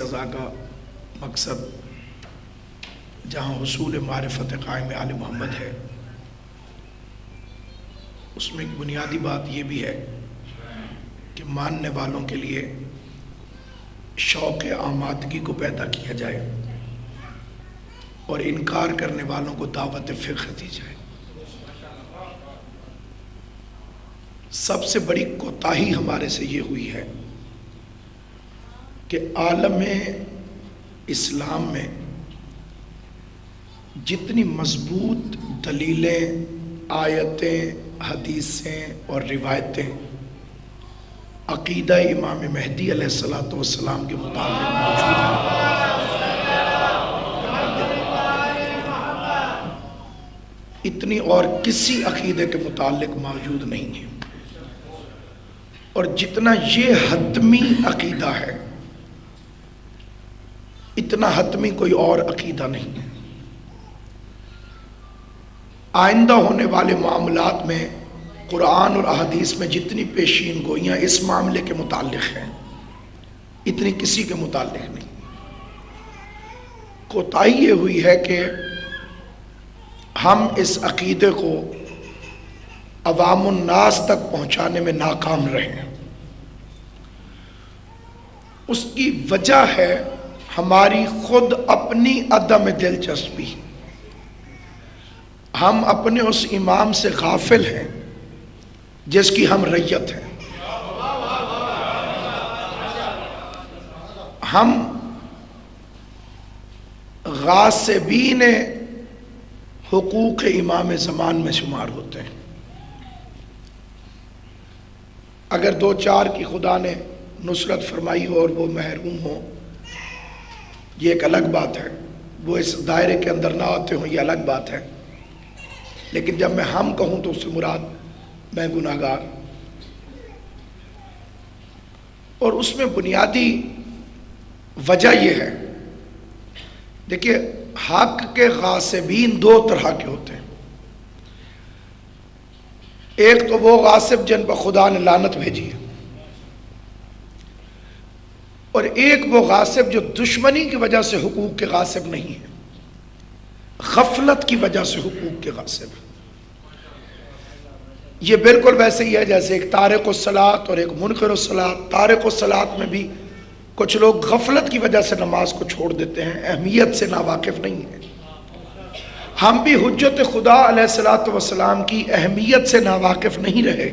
سزا کا مقصد جہاں حصول معرفت قائم آل محمد ہے، اس میں ایک بنیادی بات یہ بھی ہے کہ ماننے والوں کے لیے شوق آمادگی کو پیدا کیا جائے اور انکار کرنے والوں کو دعوت فقہ دی جائے۔ سب سے بڑی کوتاہی ہمارے سے یہ ہوئی ہے کہ عالم اسلام میں جتنی مضبوط دلیلیں، آیتیں، حدیثیں اور روایتیں عقیدہ امام مہدی علیہ السلام کے متعلق موجود ہیں، اتنی اور کسی عقیدے کے متعلق موجود نہیں ہے، اور جتنا یہ حتمی عقیدہ ہے اتنا حتمی کوئی اور عقیدہ نہیں ہے۔ آئندہ ہونے والے معاملات میں قرآن اور احادیث میں جتنی پیشین گوئیاں اس معاملے کے متعلق ہیں اتنی کسی کے متعلق نہیں۔ کوتاہی یہ ہوئی ہے کہ ہم اس عقیدے کو عوام الناس تک پہنچانے میں ناکام رہے ہیں۔ اس کی وجہ ہے ہماری خود اپنی عدم دلچسپی۔ ہم اپنے اس امام سے غافل ہیں جس کی ہم رعیت ہیں۔ ہم غاصبین حقوق امام زمان میں شمار ہوتے ہیں۔ اگر دو چار کی خدا نے نصرت فرمائی ہو اور وہ محروم ہو، یہ ایک الگ بات ہے، وہ اس دائرے کے اندر نہ آتے ہوں، یہ الگ بات ہے، لیکن جب میں ہم کہوں تو اس سے مراد میں گناہگار۔ اور اس میں بنیادی وجہ یہ ہے، دیکھیے حق کے غاصبین دو طرح کے ہوتے ہیں۔ ایک تو وہ غاصب جن پر خدا نے لعنت بھیجی ہے، اور ایک وہ غاصب جو دشمنی کی وجہ سے حقوق کے غاصب نہیں ہے، غفلت کی وجہ سے حقوق کے غاصب ہے۔ یہ بالکل ویسے ہی ہے جیسے ایک تارک الصلاۃ اور ایک منکر الصلاۃ۔ تارک الصلاۃ میں بھی کچھ لوگ غفلت کی وجہ سے نماز کو چھوڑ دیتے ہیں، اہمیت سے ناواقف نہیں ہیں۔ ہم بھی حجت خدا علیہ الصلاۃ والسلام کی اہمیت سے ناواقف نہیں رہے،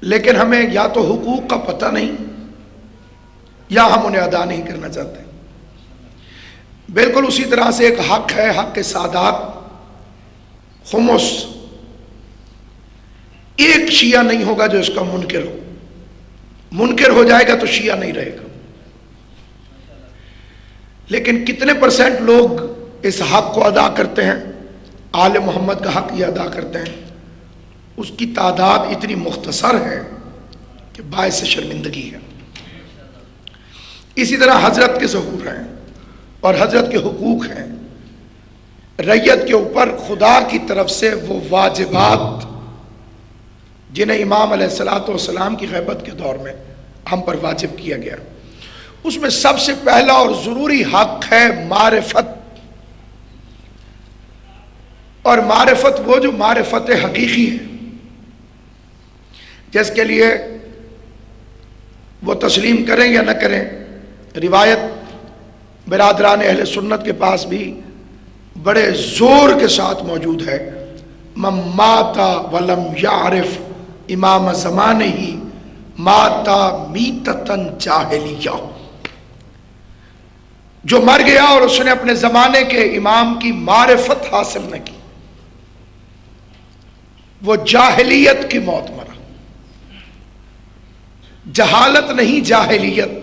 لیکن ہمیں یا تو حقوق کا پتہ نہیں یا ہم انہیں ادا نہیں کرنا چاہتے۔ بالکل اسی طرح سے ایک حق ہے، حق سادات، خمس۔ ایک شیعہ نہیں ہوگا جو اس کا منکر ہو، منکر ہو جائے گا تو شیعہ نہیں رہے گا۔ لیکن کتنے پرسنٹ لوگ اس حق کو ادا کرتے ہیں؟ آل محمد کا حق یہ ادا کرتے ہیں، اس کی تعداد اتنی مختصر ہے کہ باعث شرمندگی ہے۔ اسی طرح حضرت کے ظہور ہیں اور حضرت کے حقوق ہیں، رعیت کے اوپر خدا کی طرف سے وہ واجبات جنہیں امام علیہ السلام کی غیبت کے دور میں ہم پر واجب کیا گیا، اس میں سب سے پہلا اور ضروری حق ہے معرفت۔ اور معرفت وہ جو معرفت حقیقی ہے، جس کے لیے وہ تسلیم کریں یا نہ کریں، روایت برادران اہل سنت کے پاس بھی بڑے زور کے ساتھ موجود ہے، من مات ولم یعرف امام زمانہ ماتا میتتن جاہلیہ۔ جو مر گیا اور اس نے اپنے زمانے کے امام کی معرفت حاصل نہ کی، وہ جاہلیت کی موت مرا۔ جہالت نہیں، جاہلیت۔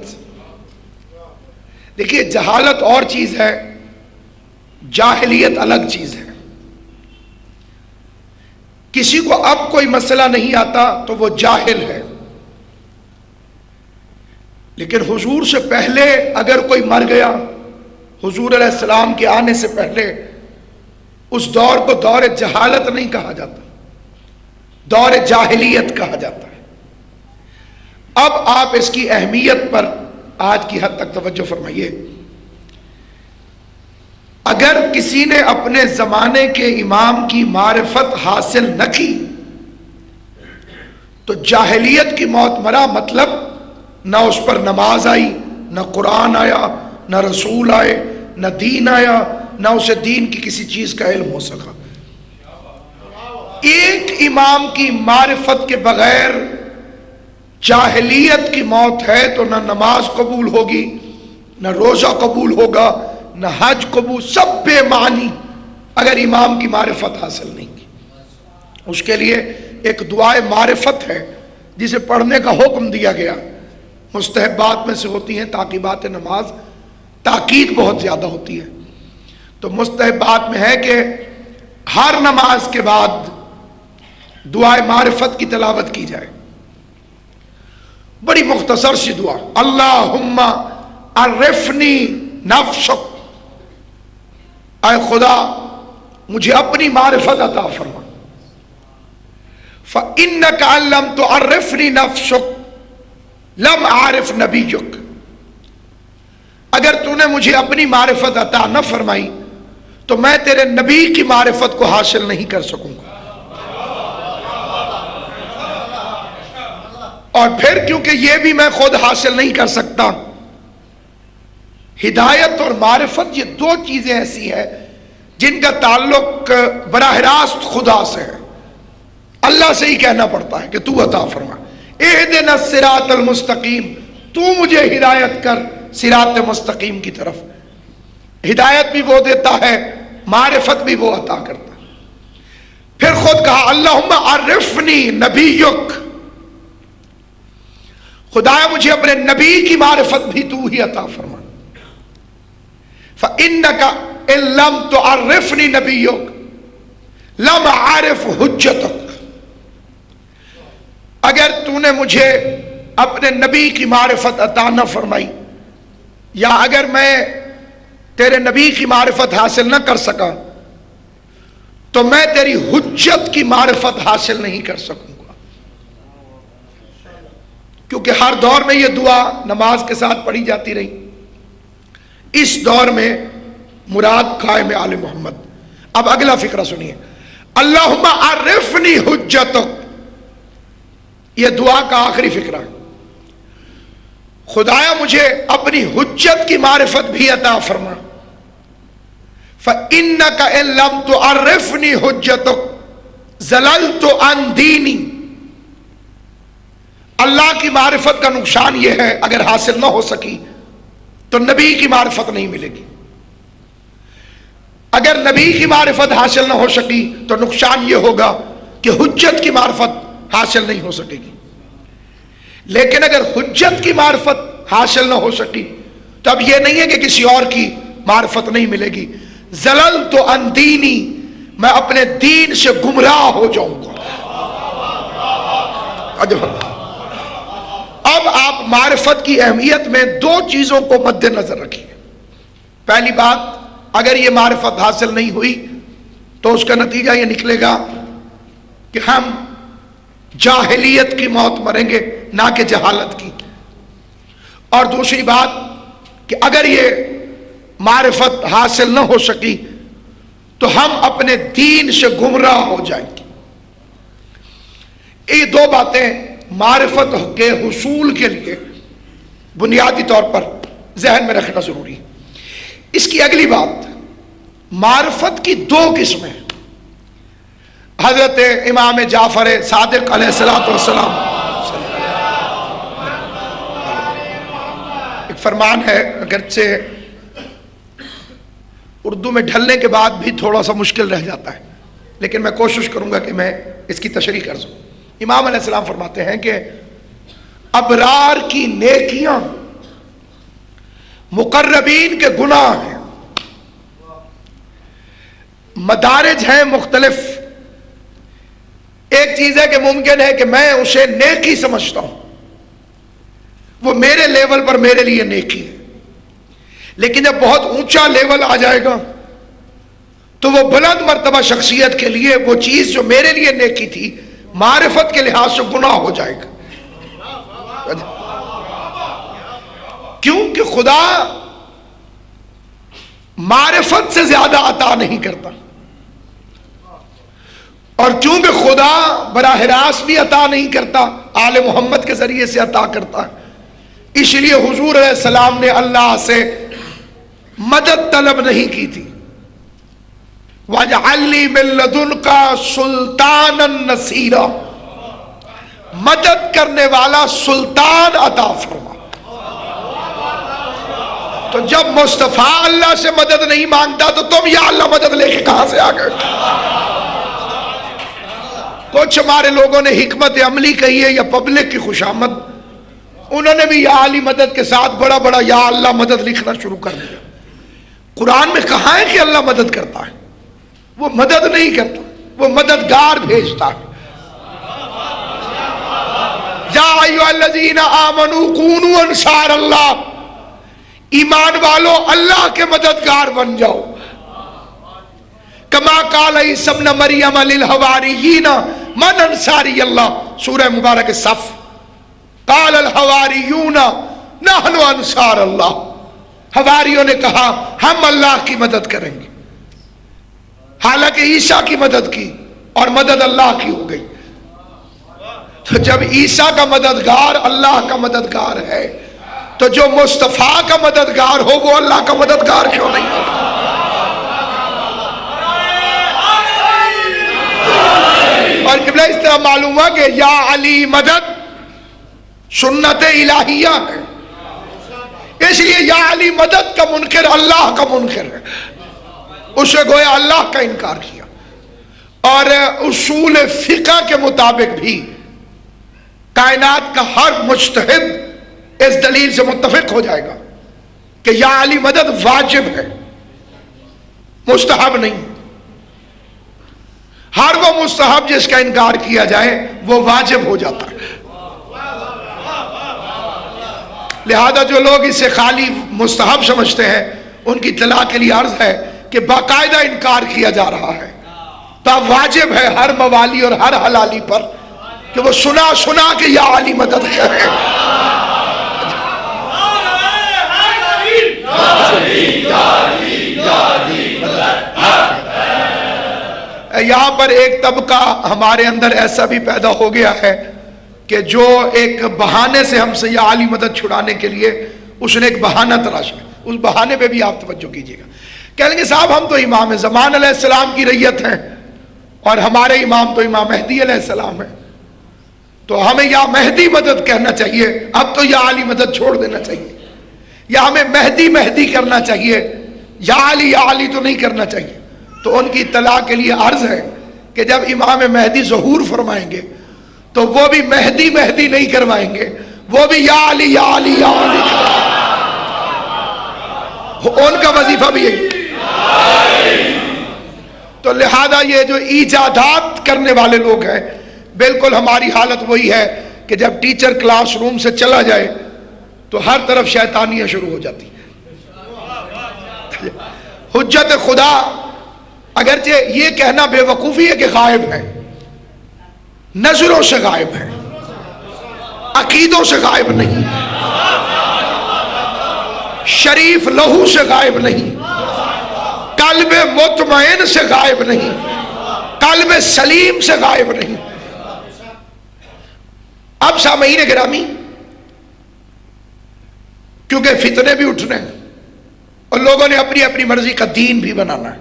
دیکھیے جہالت اور چیز ہے، جاہلیت الگ چیز ہے۔ کسی کو اب کوئی مسئلہ نہیں آتا تو وہ جاہل ہے، لیکن حضور سے پہلے اگر کوئی مر گیا، حضور علیہ السلام کے آنے سے پہلے، اس دور کو دور جہالت نہیں کہا جاتا، دور جاہلیت کہا جاتا ہے۔ اب آپ اس کی اہمیت پر آج کی حد تک توجہ فرمائیے، اگر کسی نے اپنے زمانے کے امام کی معرفت حاصل نہ کی تو جاہلیت کی موت مرا، مطلب نہ اس پر نماز آئی، نہ قرآن آیا، نہ رسول آئے، نہ دین آیا، نہ اسے دین کی کسی چیز کا علم ہو سکا۔ ایک امام کی معرفت کے بغیر جاہلیت کی موت ہے تو نہ نماز قبول ہوگی، نہ روزہ قبول ہوگا، نہ حج قبول، سب بے معنی اگر امام کی معرفت حاصل نہیں کی۔ اس کے لیے ایک دعائے معرفت ہے جسے پڑھنے کا حکم دیا گیا، مستحبات میں سے ہوتی ہیں تعقیبات نماز، تاکید بہت زیادہ ہوتی ہے، تو مستحبات میں ہے کہ ہر نماز کے بعد دعائے معرفت کی تلاوت کی جائے۔ بڑی مختصر سی دعا، اللہم عرفنی نفسک، اے خدا مجھے اپنی معرفت عطا فرما، فَإِنَّكَ أَن لَّمْ تُعَرِّفْنِي نَفْسُكَ لَمْ أَعْرِفْ نَبِيَّكَ، اگر تو نے مجھے اپنی معرفت عطا نہ فرمائی تو میں تیرے نبی کی معرفت کو حاصل نہیں کر سکوں گا۔ اور پھر کیونکہ یہ بھی میں خود حاصل نہیں کر سکتا، ہدایت اور معرفت یہ دو چیزیں ایسی ہیں جن کا تعلق براہ راست خدا سے ہے، اللہ سے ہی کہنا پڑتا ہے کہ تو عطا فرما، اہدنا الصراط المستقیم، تو مجھے ہدایت کر صراط مستقیم کی طرف۔ ہدایت بھی وہ دیتا ہے، معرفت بھی وہ عطا کرتا ہے۔ پھر خود کہا اللہم عرفنی نبیک، خدایا مجھے اپنے نبی کی معرفت بھی تو ہی عطا فرما، فَإِنَّكَ إِن لَّمْ تُعَرِّفْنِي نَبِيُّكَ لَمْ أَعْرِفْ حُجَّتَكَ، اگر تو نے مجھے اپنے نبی کی معرفت عطا نہ فرمائی، یا اگر میں تیرے نبی کی معرفت حاصل نہ کر سکا تو میں تیری حجت کی معرفت حاصل نہیں کر سکوں گا۔ کیونکہ ہر دور میں یہ دعا نماز کے ساتھ پڑھی جاتی رہی، اس دور میں مراد قائم آل محمد۔ اب اگلا فقرہ سنیے، اللہم عرفنی حجتک، یہ دعا کا آخری فقرہ ہے، خدایا مجھے اپنی حجت کی معرفت بھی عطا فرما، فَإِنَّكَ إِن لَّمْ تُعَرِّفْنِي حُجَّتَكَ زَلَلْتُ عَن دِينِي، اللہ کی معرفت کا نقصان یہ ہے اگر حاصل نہ ہو سکی تو نبی کی معرفت نہیں ملے گی، اگر نبی کی معرفت حاصل نہ ہو سکی تو نقصان یہ ہوگا کہ حجت کی معرفت حاصل نہیں ہو سکے گی۔ لیکن اگر حجت کی معرفت حاصل نہ ہو سکی تو اب یہ نہیں ہے کہ کسی اور کی معرفت نہیں ملے گی، زللت عن دینی، میں اپنے دین سے گمراہ ہو جاؤں گا۔ اب آپ معرفت کی اہمیت میں دو چیزوں کو مد نظر رکھیے۔ پہلی بات، اگر یہ معرفت حاصل نہیں ہوئی تو اس کا نتیجہ یہ نکلے گا کہ ہم جاہلیت کی موت مریں گے، نہ کہ جہالت کی۔ اور دوسری بات کہ اگر یہ معرفت حاصل نہ ہو سکی تو ہم اپنے دین سے گمراہ ہو جائیں گے۔ یہ دو باتیں معرفت کے حصول کے لیے بنیادی طور پر ذہن میں رکھنا ضروری ہے۔ اس کی اگلی بات، معرفت کی دو قسمیں، حضرت امام جعفر صادق علیہ السلام ایک فرمان ہے، اگرچہ اردو میں ڈھلنے کے بعد بھی تھوڑا سا مشکل رہ جاتا ہے، لیکن میں کوشش کروں گا کہ میں اس کی تشریح کر سکوں۔ امام علیہ السلام فرماتے ہیں کہ ابرار کی نیکیاں مقربین کے گناہ ہیں، مدارج ہیں مختلف۔ ایک چیز ہے کہ ممکن ہے کہ میں اسے نیکی سمجھتا ہوں، وہ میرے لیول پر میرے لیے نیکی ہے، لیکن جب بہت اونچا لیول آ جائے گا تو وہ بلند مرتبہ شخصیت کے لیے وہ چیز جو میرے لیے نیکی تھی معرفت کے لحاظ سے گناہ ہو جائے گا۔ کیونکہ خدا معرفت سے زیادہ عطا نہیں کرتا، اور چونکہ خدا براہ راست بھی عطا نہیں کرتا، آل محمد کے ذریعے سے عطا کرتا ہے، اس لیے حضور علیہ السلام نے اللہ سے مدد طلب نہیں کی تھی۔ وَاجْعَلْ لِي مِن لَّدُنْكَ سُلْطَانًا نَصِيرًا، مدد کرنے والا سلطان عطا فرما۔ تو جب مصطفیٰ اللہ سے مدد نہیں مانگتا تو تم یا اللہ مدد لے کے کہاں سے آ گئے؟ کچھ ہمارے لوگوں نے حکمت عملی کہی ہے یا پبلک کی خوشامد، انہوں نے بھی یا علی مدد کے ساتھ بڑا بڑا یا اللہ مدد لکھنا شروع کر دیا۔ قرآن میں کہا ہے کہ اللہ مدد کرتا ہے؟ وہ مدد نہیں کرتا، وہ مددگار بھیجتا ہے۔ یا ایھا الذین آمنوا کونوا انصار اللہ، ایمان والو اللہ کے مددگار بن جاؤ۔ کما قال عیسی ابن مریم للحواریین من انصاری اللہ، سورہ مبارک صف۔ قال الحواریون نحن انصار اللہ، حواریوں نے کہا ہم اللہ کی مدد کریں گے، حالانکہ عیسیٰ کی مدد کی اور مدد اللہ کی ہو گئی۔ تو جب عیسیٰ کا مددگار اللہ کا مددگار ہے تو جو مصطفیٰ کا مددگار ہو وہ اللہ کا مددگار کیوں نہیں ہوگا؟ اور قبلہ اس طرح معلوم ہے کہ یا علی مدد سنت الہیہ ہے، اس لیے یا علی مدد کا منکر اللہ کا منکر ہے، اسے گویا اللہ کا انکار کیا۔ اور اصول فقہ کے مطابق بھی کائنات کا ہر مجتہد اس دلیل سے متفق ہو جائے گا کہ یا علی مدد واجب ہے، مستحب نہیں۔ ہر وہ مستحب جس کا انکار کیا جائے وہ واجب ہو جاتا ہے۔ لہذا جو لوگ اسے خالی مستحب سمجھتے ہیں ان کی اطلاع کے لیے عرض ہے کہ باقاعدہ انکار کیا جا رہا ہے، تو واجب ہے ہر موالی اور ہر حلالی پر کہ وہ سنا سنا کہ یا علی مدد کرے۔ یہاں پر ایک طبقہ ہمارے اندر ایسا بھی پیدا ہو گیا ہے کہ جو ایک بہانے سے ہم سے یا علی مدد چھڑانے کے لیے اس نے ایک بہانہ تراشا، اس بہانے پہ بھی آپ توجہ کیجیے گا۔ کہیں گے صاحب ہم تو امام زمان علیہ السلام کی ریت ہیں اور ہمارے امام تو امام مہدی علیہ السلام ہیں، تو ہمیں یا مہدی مدد کہنا چاہیے، اب تو یا علی مدد چھوڑ دینا چاہیے، یا ہمیں مہدی مہدی کرنا چاہیے، یا علی تو نہیں کرنا چاہیے۔ تو ان کی اطلاع کے لیے عرض ہے کہ جب امام مہدی ظہور فرمائیں گے تو وہ بھی مہدی مہدی نہیں کروائیں گے، وہ بھی یا علی یا علی یا علی، ان کا وظیفہ بھی یہی۔ تو لہذا یہ جو ایجادات کرنے والے لوگ ہیں، بالکل ہماری حالت وہی ہے کہ جب ٹیچر کلاس روم سے چلا جائے تو ہر طرف شیطانیاں شروع ہو جاتی ہیں۔ حجت خدا اگرچہ یہ کہنا بے وقوفی ہے کہ غائب ہے، نظروں سے غائب ہے، عقیدوں سے غائب نہیں، شریف لہو سے غائب نہیں، قلب مطمئن سے غائب نہیں، قلب سلیم سے غائب نہیں۔ اب سامعین گرامی، کیونکہ فتنے بھی اٹھنے ہیں اور لوگوں نے اپنی اپنی مرضی کا دین بھی بنانا ہے،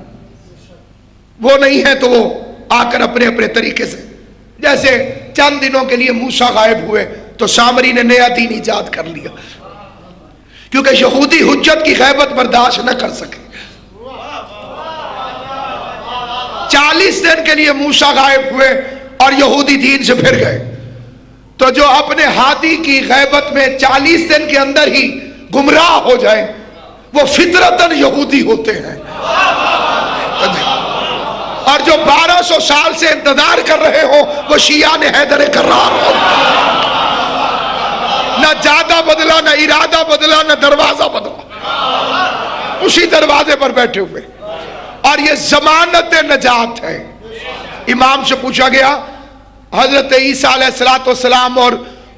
وہ نہیں ہے تو وہ آ کر اپنے اپنے طریقے سے، جیسے چند دنوں کے لیے موسیٰ غائب ہوئے تو سامری نے نیا دین ایجاد کر لیا، کیونکہ یہودی حجت کی غیبت برداشت نہ کر سکے۔ 40 دن کے لیے موسیٰ غائب ہوئے اور یہودی دین سے پھر گئے، تو جو اپنے ہادی کی غیبت میں 40 دن کے اندر ہی گمراہ ہو جائیں وہ فطرتاً یہودی ہوتے ہیں، اور جو 1200 سال سے انتظار کر رہے ہو وہ شیعان حیدر کرار ہو، نہ جادہ بدلا، نہ ارادہ بدلا، نہ دروازہ بدلا، اسی دروازے پر بیٹھے ہوئے۔ اور یہ ضمانت نجات ہے۔ امام سے پوچھا گیا حضرت عیسیٰ علیہ السلام اور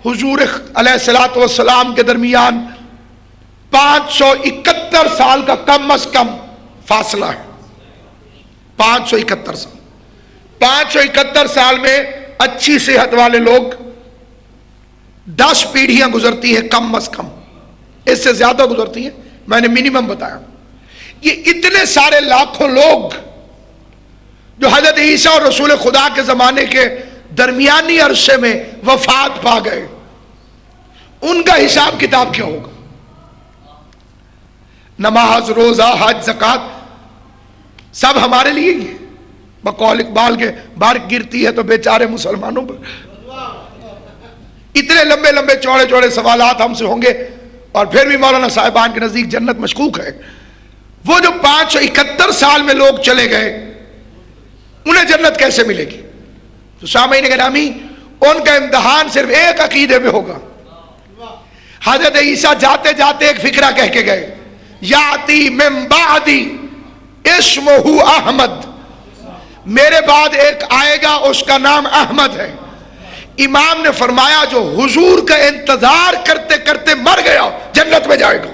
حضور علیہ السلام کے درمیان 571 سال کا کم از کم فاصلہ ہے. 571 سال. 571 سال میں اچھی صحت والے لوگ 10 پیڑھیاں گزرتی ہیں کم از کم. اس سے زیادہ گزرتی ہیں، میں نے منیمم بتایا. یہ اتنے سارے لاکھوں لوگ جو حضرت عیسیٰ اور رسول خدا کے زمانے کے درمیانی عرصے میں وفات پا گئے، ان کا حساب کتاب کیا ہوگا؟ نماز، روزہ، حج، زکوٰۃ سب ہمارے لیے ہی ہے. بقول اقبال کے بارک گرتی ہے تو بیچارے مسلمانوں پر. اتنے لمبے لمبے چوڑے چوڑے سوالات ہم سے ہوں گے، اور پھر بھی مولانا صاحبان کے نزدیک جنت مشکوک ہے. وہ جو 571 سال میں لوگ چلے گئے، انہیں جنت کیسے ملے گی؟ تو سامعین گرامی، ان کا امتحان صرف ایک عقیدے پہ ہوگا. حضرت عیسیٰ جاتے جاتے ایک فکرہ کہہ کے گئے، یاتی من بعدی اسمہ احمد، میرے بعد ایک آئے گا اس کا نام احمد ہے. امام نے فرمایا جو حضور کا انتظار کرتے کرتے مر گیا جنت میں جائے گا.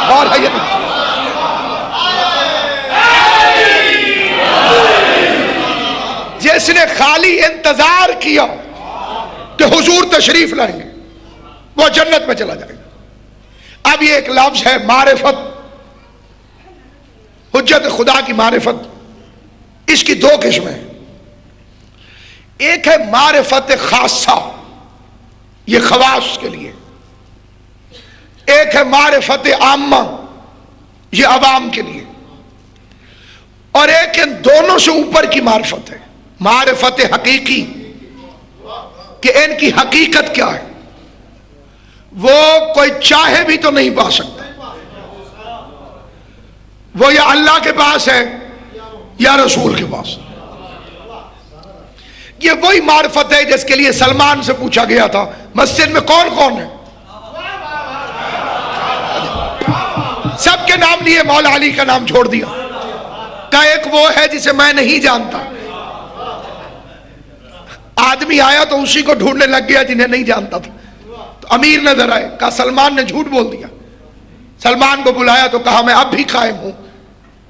اور جس نے خالی انتظار کیا کہ حضور تشریف لائیں گے وہ جنت میں چلا جائے گا. اب یہ ایک لفظ ہے معرفت، حجت خدا کی معرفت. اس کی دو قسمیں ہیں. ایک ہے معرفت خاصہ، یہ خواص کے لیے. ایک ہے معرفت عامہ، یہ عوام کے لیے. اور ایک ان دونوں سے اوپر کی معرفت ہے، معرفت حقیقی، کہ ان کی حقیقت کیا ہے. وہ کوئی چاہے بھی تو نہیں پا سکتا. وہ یا اللہ کے پاس ہے یا رسول کے پاس. یہ وہی معرفت ہے جس کے لیے سلمان سے پوچھا گیا تھا مسجد میں کون کون ہے. سب کے نام لیے، مولا علی کا نام چھوڑ دیا، کہا ایک وہ ہے جسے میں نہیں جانتا. آدمی آیا تو اسی کو ڈھونڈنے لگ گیا جنہیں نہیں جانتا تھا. تو امیر نظر آئے، کہا سلمان نے جھوٹ بول دیا. سلمان کو بلایا تو کہا میں اب بھی قائم ہوں،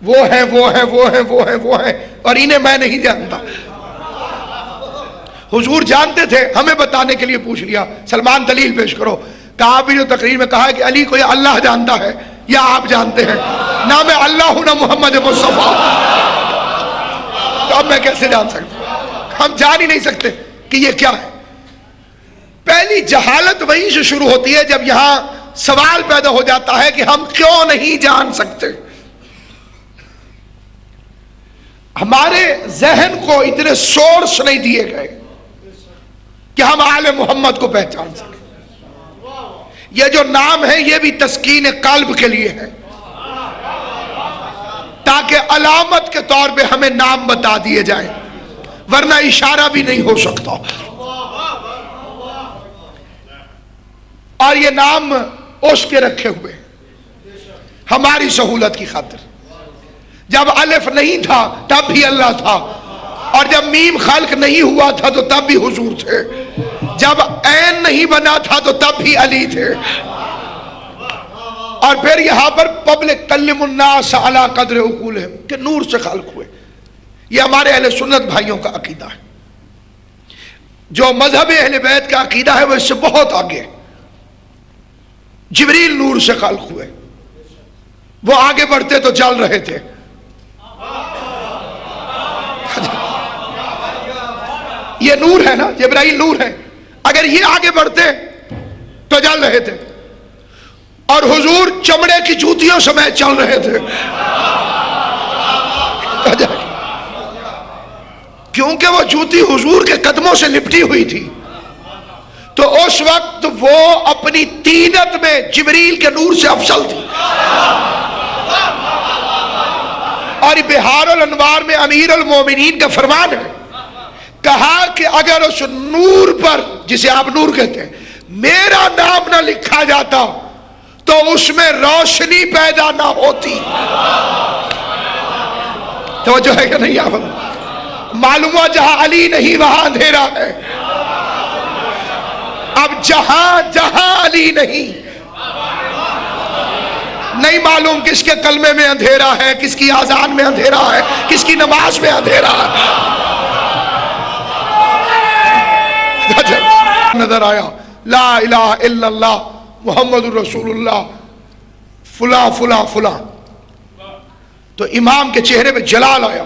وہ ہے وہ ہے وہ ہے وہ ہے وہ ہے، اور انہیں میں نہیں جانتا. حضور جانتے تھے، ہمیں بتانے کے لیے پوچھ لیا. سلمان دلیل پیش کرو. کہا بھی جو تقریر میں کہا ہے کہ علی کو یا اللہ جانتا ہے یا آپ جانتے ہیں، نہ میں اللہ ہوں نہ محمد مصطفیٰ. تو اب میں کیسے جان سکتا ہوں؟ ہم جان ہی نہیں سکتے کہ یہ کیا ہے. پہلی جہالت وہیں سے شروع ہوتی ہے جب یہاں سوال پیدا ہو جاتا ہے کہ ہم کیوں نہیں جان سکتے. ہمارے ذہن کو اتنے سورس نہیں دیے گئے کہ ہم آل محمد کو پہچان سکیں. یہ جو نام ہے یہ بھی تسکین قلب کے لیے ہے، تاکہ علامت کے طور پہ ہمیں نام بتا دیے جائیں، ورنہ اشارہ بھی نہیں ہو سکتا. اور یہ نام اس کے رکھے ہوئے ہماری سہولت کی خاطر. جب الف نہیں تھا تب بھی اللہ تھا، اور جب میم خلق نہیں ہوا تھا تو تب بھی حضور تھے. جب عین نہیں بنا تھا تو تب بھی علی تھے. اور پھر یہاں پر پبلک کلم الناس علی قدر عقولہم، کہ نور سے خلق ہوئے. یہ ہمارے اہل سنت بھائیوں کا عقیدہ ہے. جو مذہب اہل بیت کا عقیدہ ہے وہ اس سے بہت آگے ہے. جبریل نور سے خلق ہوئے، وہ آگے بڑھتے تو جل رہے تھے. یہ نور ہے نا، جبرائیل نور ہے، اگر یہ آگے بڑھتے تو جل رہے تھے. اور حضور چمڑے کی جوتیوں سمیت چل رہے تھے، کیونکہ وہ جوتی حضور کے قدموں سے لپٹی ہوئی تھی. تو اس وقت وہ اپنی تینت میں جبریل کے نور سے افضل تھی. اور بہار الانوار میں امیر المومنین کا فرمان ہے، کہا کہ اگر اس نور پر، جسے آپ نور کہتے ہیں، میرا نام نہ لکھا جاتا تو اس میں روشنی پیدا نہ ہوتی. توجہ ہے کہ نہیں؟ آپ معلوم ہوا جہاں علی نہیں وہاں اندھیرا ہے. اب جہاں جہاں علی نہیں معلوم کس کے کلمے میں اندھیرا ہے، کس کی آذان میں اندھیرا ہے، کس کی نماز میں اندھیرا ہے. نظر آیا لا الہ الا اللہ محمد رسول اللہ فلاں فلاں فلاں، تو امام کے چہرے پہ جلال آیا،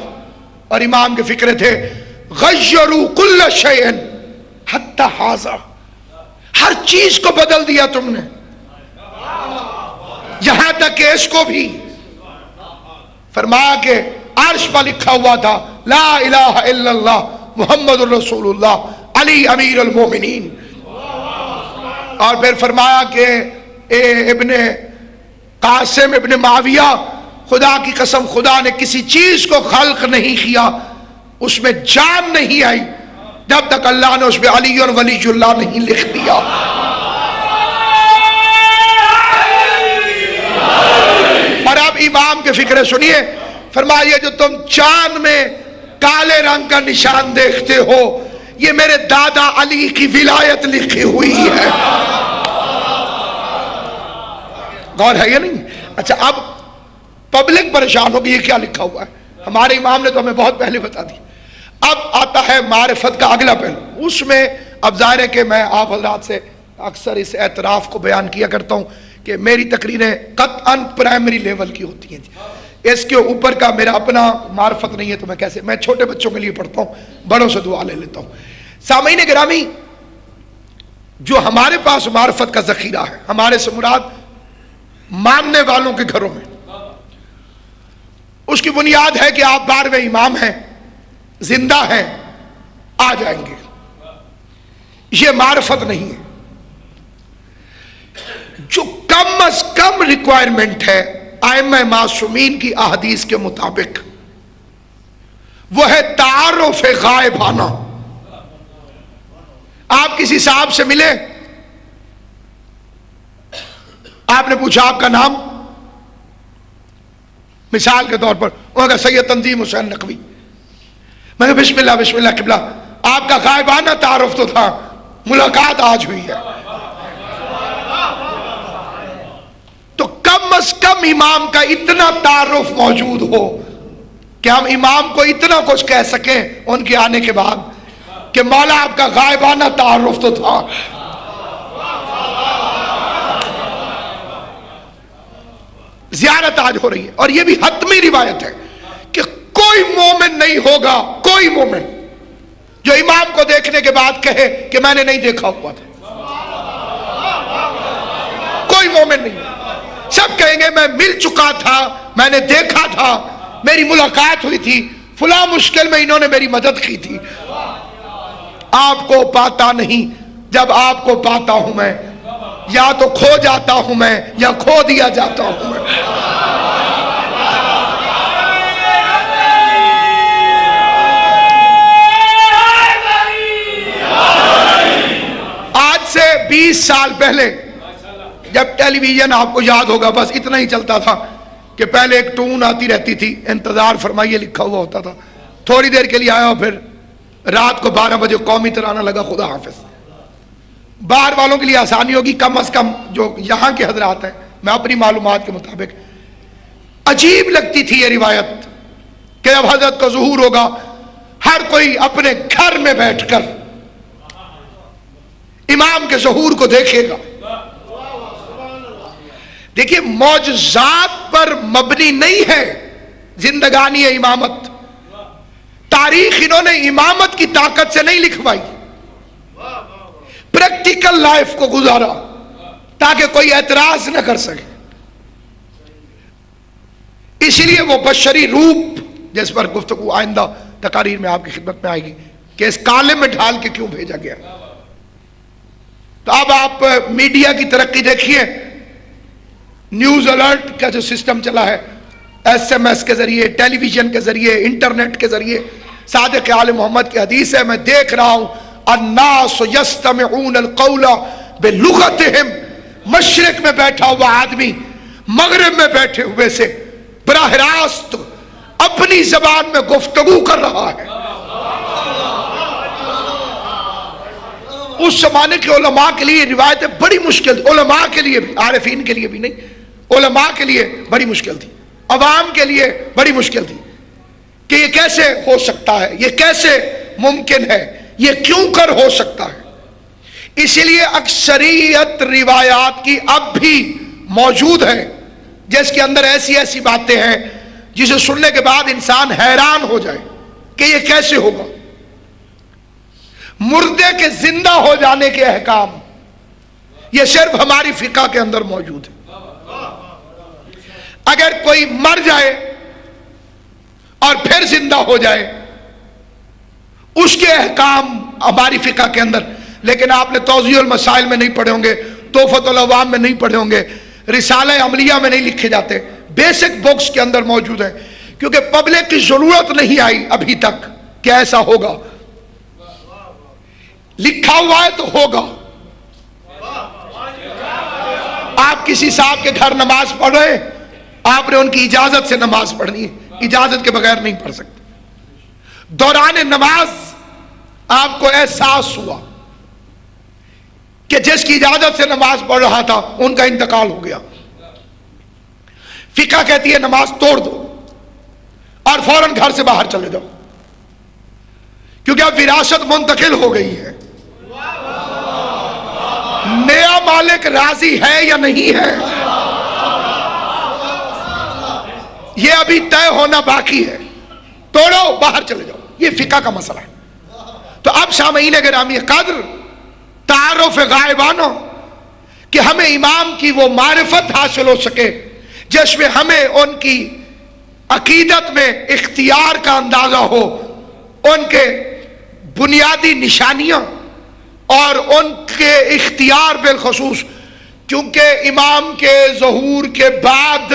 اور امام کے فکرے تھے غیروا کل شیء حتی ھذا، ہر چیز کو بدل دیا تم نے، یہاں تک کہ اس کو بھی. فرمایا کہ عرش پر لکھا ہوا تھا لا الہ الا اللہ محمد رسول اللہ علی امیر المومنین. اور پھر فرمایا کہ اے ابن قاسم ابن معاویہ، خدا کی قسم خدا نے کسی چیز کو خلق نہیں کیا، اس میں جان نہیں آئی جب تک اللہ نے اس میں علی اور ولی اللہ نہیں لکھ دیا. اور اب امام کے فکرے سنیے، فرمایا جو تم چاند میں کالے رنگ کا نشان دیکھتے ہو یہ میرے دادا علی کی ولایت لکھی ہوئی ہے. غور ہے یا نہیں؟ اچھا اب پبلک پریشان ہوگی یہ کیا لکھا ہوا ہے، ہمارے امام نے تو ہمیں بہت پہلے بتا دی. اب آتا ہے معرفت کا اگلا پہلو. اس میں اب ظاہر ہے کہ میں آپ حضرات سے اکثر اس اعتراف کو بیان کیا کرتا ہوں کہ میری تقریریں قطعاً پرائمری لیول کی ہوتی ہیں، اس کے اوپر کا میرا اپنا معرفت نہیں ہے، تو میں چھوٹے بچوں کے لیے پڑھتا ہوں، بڑوں سے دعا لے لیتا ہوں. سامعین گرامی، جو ہمارے پاس معرفت کا ذخیرہ ہے، ہمارے سے مراد ماننے والوں کے گھروں میں، اس کی بنیاد ہے کہ آپ 12ویں امام ہیں، زندہ ہیں، آ جائیں گے. یہ معرفت نہیں ہے. جو کم از کم ریکوائرمنٹ ہے ائمہ معصومین کی احادیث کے مطابق، وہ ہے تعارف غائبانہ. آپ کسی صاحب سے ملے، آپ نے پوچھا آپ کا نام، مثال کے طور پر وہ کہا سید تنظیم حسین نقوی، میں نے بسم اللہ بسم اللہ قبلہ. آپ کا غائبانہ تعارف تو تھا، ملاقات آج ہوئی ہے. تو کم از کم امام کا اتنا تعارف موجود ہو کہ ہم امام کو اتنا کچھ کہہ سکیں ان کے آنے کے بعد کہ مولا آپ کا غائبانہ تعارف تو تھا. زیارت آج ہو رہی ہے، اور یہ بھی حتمی روایت ہے کہ کوئی مومن نہیں ہوگا، کوئی مومن جو امام کو دیکھنے کے بعد کہے کہ میں نے نہیں دیکھا ہوا تھا. کوئی مومن نہیں. سب کہیں گے میں مل چکا تھا، میں نے دیکھا تھا، میری ملاقات ہوئی تھی، فلاں مشکل میں انہوں نے میری مدد کی تھی. آپ کو پاتا نہیں. جب آپ کو پاتا ہوں میں، یا تو کھو جاتا ہوں میں یا کھو دیا جاتا ہوں میں. آج سے 20 سال پہلے جب ٹیلی ویژن آپ کو یاد ہوگا بس اتنا ہی چلتا تھا کہ پہلے ایک ٹون آتی رہتی تھی، انتظار فرمائیے لکھا ہوا ہوتا تھا، تھوڑی دیر کے لیے آیا اور پھر رات کو 12 بجے قومی ترانہ لگا خدا حافظ. باہر والوں کے لیے آسانی ہوگی، کم از کم جو یہاں کے حضرات ہیں، میں اپنی معلومات کے مطابق عجیب لگتی تھی یہ روایت کہ جب حضرت کا ظہور ہوگا ہر کوئی اپنے گھر میں بیٹھ کر امام کے ظہور کو دیکھے گا. دیکھیے معجزات پر مبنی نہیں ہے زندگانی امامت. تاریخ انہوں نے امامت کی طاقت سے نہیں لکھوائی، پریکٹیکل لائف کو گزارا تاکہ کوئی اعتراض نہ کر سکے. اس لیے وہ بشری روپ جس پر گفتگو آئندہ تقاریر میں آپ کی خدمت میں آئے گی کہ اس کالے میں ڈھال کے کیوں بھیجا گیا. تو اب آپ میڈیا کی ترقی دیکھیے، نیوز الرٹ کا جو سسٹم چلا ہے، ایس ایم ایس کے ذریعے، ٹیلی ویژن کے ذریعے، انٹرنیٹ کے ذریعے. صادق آل محمد کی حدیث ہے، میں دیکھ رہا ہوں الناس یستمعون القول بلغتہم. مشرق میں بیٹھا ہوا آدمی مغرب میں بیٹھے ہوئے سے براہ راست اپنی زبان میں گفتگو کر رہا ہے. اس زمانے کے علماء کے لیے روایتیں بڑی مشکل تھی، علماء کے لیے بھی، عارفین کے لیے بھی نہیں، علماء کے لیے بڑی مشکل تھی، عوام کے لیے بڑی مشکل تھی کہ یہ کیسے ہو سکتا ہے، یہ کیسے ممکن ہے، یہ کیوں کر ہو سکتا ہے۔ اسی لیے اکثریت روایات کی اب بھی موجود ہے جس کے اندر ایسی ایسی باتیں ہیں جسے سننے کے بعد انسان حیران ہو جائے کہ یہ کیسے ہوگا۔ مردے کے زندہ ہو جانے کے احکام یہ صرف ہماری فقہ کے اندر موجود ہے۔ اگر کوئی مر جائے اور پھر زندہ ہو جائے اس کے احکام ہماری فقہ کے اندر، لیکن آپ نے توضیح المسائل میں نہیں پڑھے ہوں گے، تحفۃ العوام میں نہیں پڑھے ہوں گے، رسالہ عملیہ میں نہیں لکھے جاتے، بیسک بکس کے اندر موجود ہے، کیونکہ پبلک کی ضرورت نہیں آئی ابھی تک کہ ایسا ہوگا۔ لکھا ہوا ہے تو ہوگا۔ آپ کسی صاحب کے گھر نماز پڑھ رہے ہیں، آپ نے ان کی اجازت سے نماز پڑھنی ہے، اجازت کے بغیر نہیں پڑھ سکتے۔ دوران نماز آپ کو احساس ہوا کہ جس کی اجازت سے نماز پڑھ رہا تھا ان کا انتقال ہو گیا، فقہ کہتی ہے نماز توڑ دو اور فوراً گھر سے باہر چلے جاؤ، کیونکہ اب وراثت منتقل ہو گئی ہے۔ نیا مالک راضی ہے یا نہیں ہے یہ ابھی طے ہونا باقی ہے۔ توڑو، باہر چلے جاؤ، یہ فقہ کا مسئلہ ہے۔ تو اب سامعین گرامی قدر، تعارف غائبانہ کہ ہمیں امام کی وہ معرفت حاصل ہو سکے جس میں ہمیں ان کی عقیدت میں اختیار کا اندازہ ہو، ان کے بنیادی نشانیاں اور ان کے اختیار بالخصوص، کیونکہ امام کے ظہور کے بعد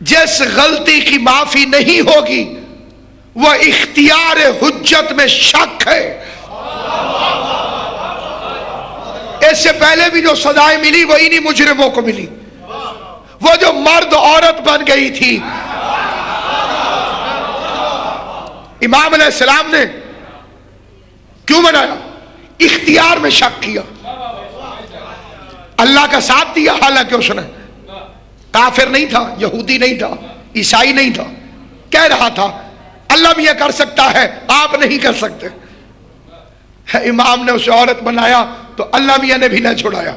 جس غلطی کی معافی نہیں ہوگی وہ اختیار حجت میں شک ہے۔ اس سے پہلے بھی جو سزائیں ملی وہ انہی مجرموں کو ملی، وہ جو مرد عورت بن گئی تھی۔ امام علیہ السلام نے کیوں بنایا؟ اختیار میں شک کیا، اللہ کا ساتھ دیا، حالانکہ اس نے کافر نہیں تھا، یہودی نہیں تھا، عیسائی نہیں تھا، کہہ رہا تھا اللہ بھی یہ کر سکتا ہے، آپ نہیں کر سکتے۔ امام نے اسے عورت بنایا تو اللہ میاں نے بھی نہ چھڑایا۔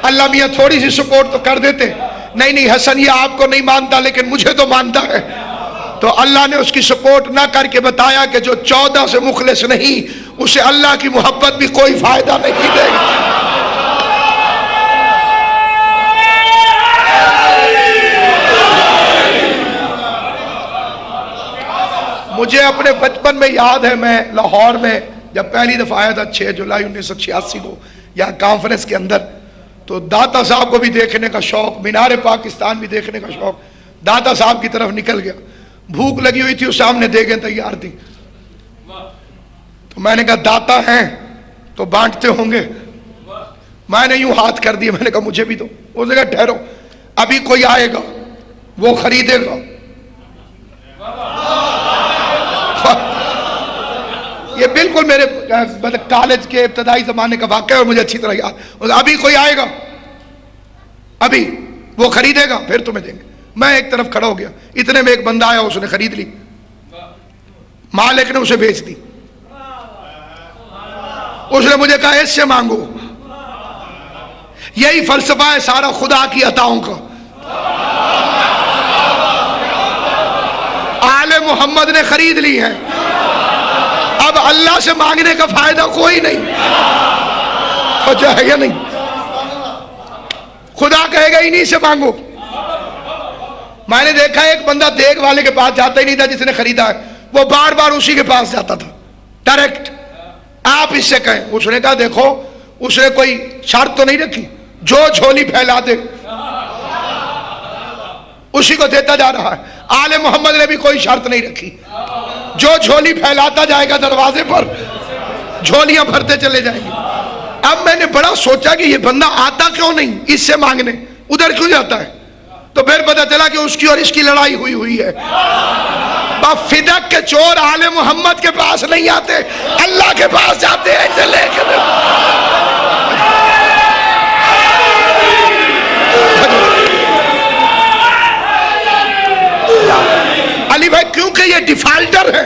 اللہ میاں تھوڑی سی سپورٹ تو کر دیتے، نہیں حسن یہ آپ کو نہیں مانتا لیکن مجھے تو مانتا ہے، تو اللہ نے اس کی سپورٹ نہ کر کے بتایا کہ جو 14 سے مخلص نہیں اسے اللہ کی محبت بھی کوئی فائدہ نہیں دے گی۔ مجھے اپنے بچپن میں یاد ہے، میں لاہور میں جب پہلی دفعہ آیا تھا 6 جولائی 1986 کو یہاں کانفرنس کے اندر، تو داتا صاحب کو بھی دیکھنے کا شوق، مینار پاکستان بھی دیکھنے کا شوق، داتا صاحب کی طرف نکل گیا۔ بھوک لگی ہوئی تھی، اس سامنے دیگیں تیار تھی، تو میں نے کہا داتا ہیں تو بانٹتے ہوں گے، میں نے یوں ہاتھ کر دیا، میں نے کہا مجھے بھی دو۔ اس نے کہا ٹھہرو، ابھی کوئی آئے گا وہ خریدے گا۔ یہ بالکل میرے کالج کے ابتدائی زمانے کا واقعہ ہے اور مجھے اچھی طرح یاد۔ ابھی کوئی آئے گا، ابھی وہ خریدے گا پھر تمہیں دیں گے۔ میں ایک طرف کھڑا ہو گیا، اتنے میں ایک بندہ آیا، اس نے خرید لی، مالک نے اسے بیچ دی۔ اس نے مجھے کہا اس سے مانگو۔ یہی فلسفہ ہے سارا خدا کی عطاؤں کا۔ آل محمد نے خرید لی ہے، اب اللہ سے مانگنے کا فائدہ کوئی نہیں، ہو جائے یا نہیں؟ خدا کہے گا انہی سے مانگو۔ میں نے دیکھا ایک بندہ دیگ والے کے پاس جاتا ہی نہیں تھا جس نے خریدا ہے، وہ بار بار اسی کے پاس جاتا تھا ڈائریکٹ، آپ اس سے کہیں۔ اس نے کہا دیکھو، اس نے کوئی شرط تو نہیں رکھی، جو جھولی پھیلا دے اسی کو دیتا جا رہا ہے۔ آل محمد نے بھی کوئی شرط نہیں رکھی، جو جھولی پھیلاتا جائے گا دروازے پر جھولیاں بھرتے چلے جائیں گے۔ اب میں نے بڑا سوچا کہ یہ بندہ آتا کیوں نہیں اس سے مانگنے، ادھر کیوں جاتا ہے؟ تو پھر پتا چلا کہ اس کی اور اس کی لڑائی ہوئی ہے۔ فدق کے چور آل محمد کے پاس نہیں آتے، اللہ کے پاس جاتے ہیں اسے لے کے۔ علی بھائی کیونکہ یہ ڈیفالٹر ہے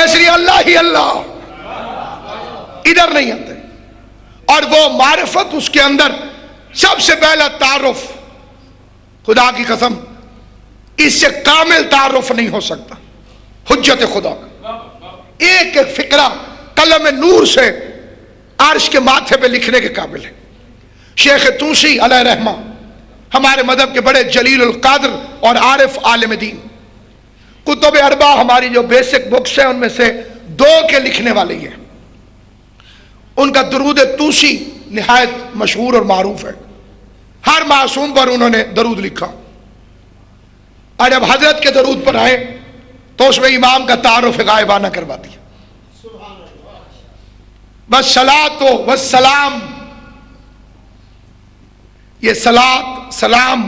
اس لیے اللہ ہی اللہ، ادھر نہیں آتے۔ اور وہ معرفت اس کے اندر سب سے پہلا تعارف، خدا کی قسم اس سے کامل تعارف نہیں ہو سکتا، حجت خدا کا ایک ایک فقرہ قلم نور سے عرش کے ماتھے پہ لکھنے کے قابل ہے۔ شیخ طوسی علیہ رحمہ ہمارے مذہب کے بڑے جلیل القدر اور عارف عالم دین، کتب اربع ہماری جو بیسک بکس ہیں ان میں سے 2 کے لکھنے والے ہیں۔ ان کا درود طوسی نہایت مشہور اور معروف ہے، ہر معصوم پر انہوں نے درود لکھا، اور جب حضرت کے درود پر آئے تو اس میں امام کا تعارف غائبانہ کروا دیا۔ والصلاۃ والسلام، یہ صلاۃ سلام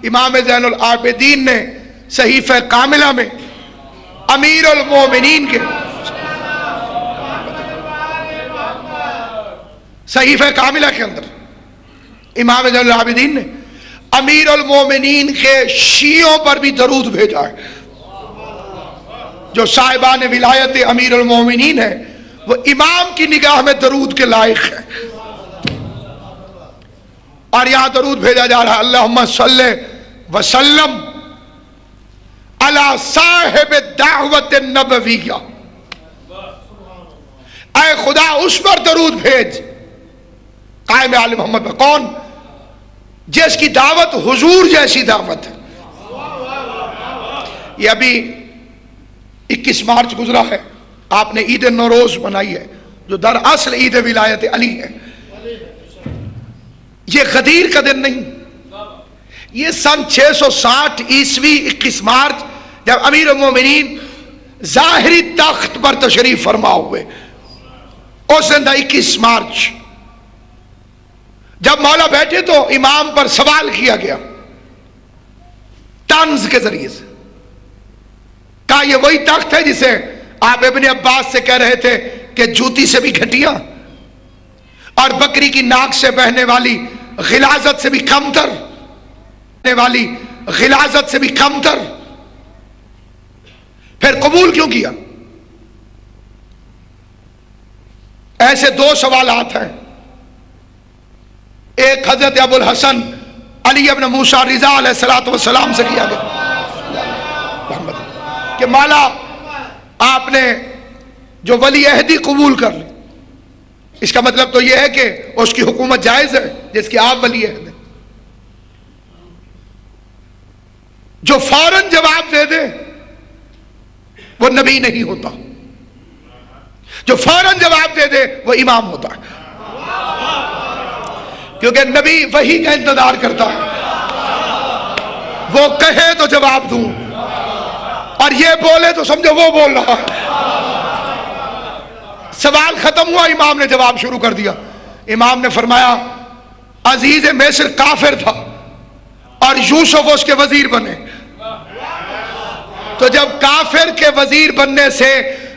امام زین العابدین نے صحیفہ کاملہ میں امیر المومنین کے صحیفہ کاملہ کے اندر امام زین العابدین نے امیر المومنین کے شیعوں پر بھی درود بھیجا ہے۔ جو صاحبان ولایت امیر المومنین ہے وہ امام کی نگاہ میں درود کے لائق ہے، اور یہاں درود بھیجا جا رہا ہے اللہم صلی وسلم علی صاحب الدعوت النبویہ، اے خدا اس پر درود بھیج قائم آل محمد پر، کون؟ جس کی دعوت حضور جیسی دعوت ہے۔ یہ ابھی 21 مارچ گزرا ہے، آپ نے عید نوروز منائی ہے جو دراصل عید ولایت علی ہے۔ یہ غدیر کا دن نہیں، یہ سن 660 عیسوی 21 مارچ جب امیر المومنین ظاہری تخت پر تشریف فرما ہوئے، اس دن 21 مارچ جب مولا بیٹھے تو امام پر سوال کیا گیا طنز کے ذریعے سے، کہا یہ وہی تخت ہے جسے آپ ابن عباس سے کہہ رہے تھے کہ جوتی سے بھی گھٹیا اور بکری کی ناک سے بہنے والی غلاظت سے بھی کمتر، غلاظت سے بھی کمتر، پھر قبول کیوں کیا؟ ایسے 2 سوالات ہیں، ایک حضرت ابو الحسن علی ابن موسیٰ رضا علیہ السلام سے کیا گیا کہ مولا آپ نے جو ولی عہدی قبول کر لی، اس کا مطلب تو یہ ہے کہ اس کی حکومت جائز ہے جس کی آپ ولی عہد ہیں۔ جو فوراً جواب دے دے وہ نبی نہیں ہوتا، جو فوراً جواب دے دے وہ امام ہوتا ہے، کیونکہ نبی وحی کا انتظار کرتا ہے، وہ کہے تو جواب دوں اور یہ بولے تو سمجھو وہ بول رہا ہے۔ سوال ختم ہوا، امام نے جواب شروع کر دیا۔ امام نے فرمایا عزیز مصر کافر تھا اور یوسف اس کے وزیر بنے، تو جب کافر کے وزیر بننے سے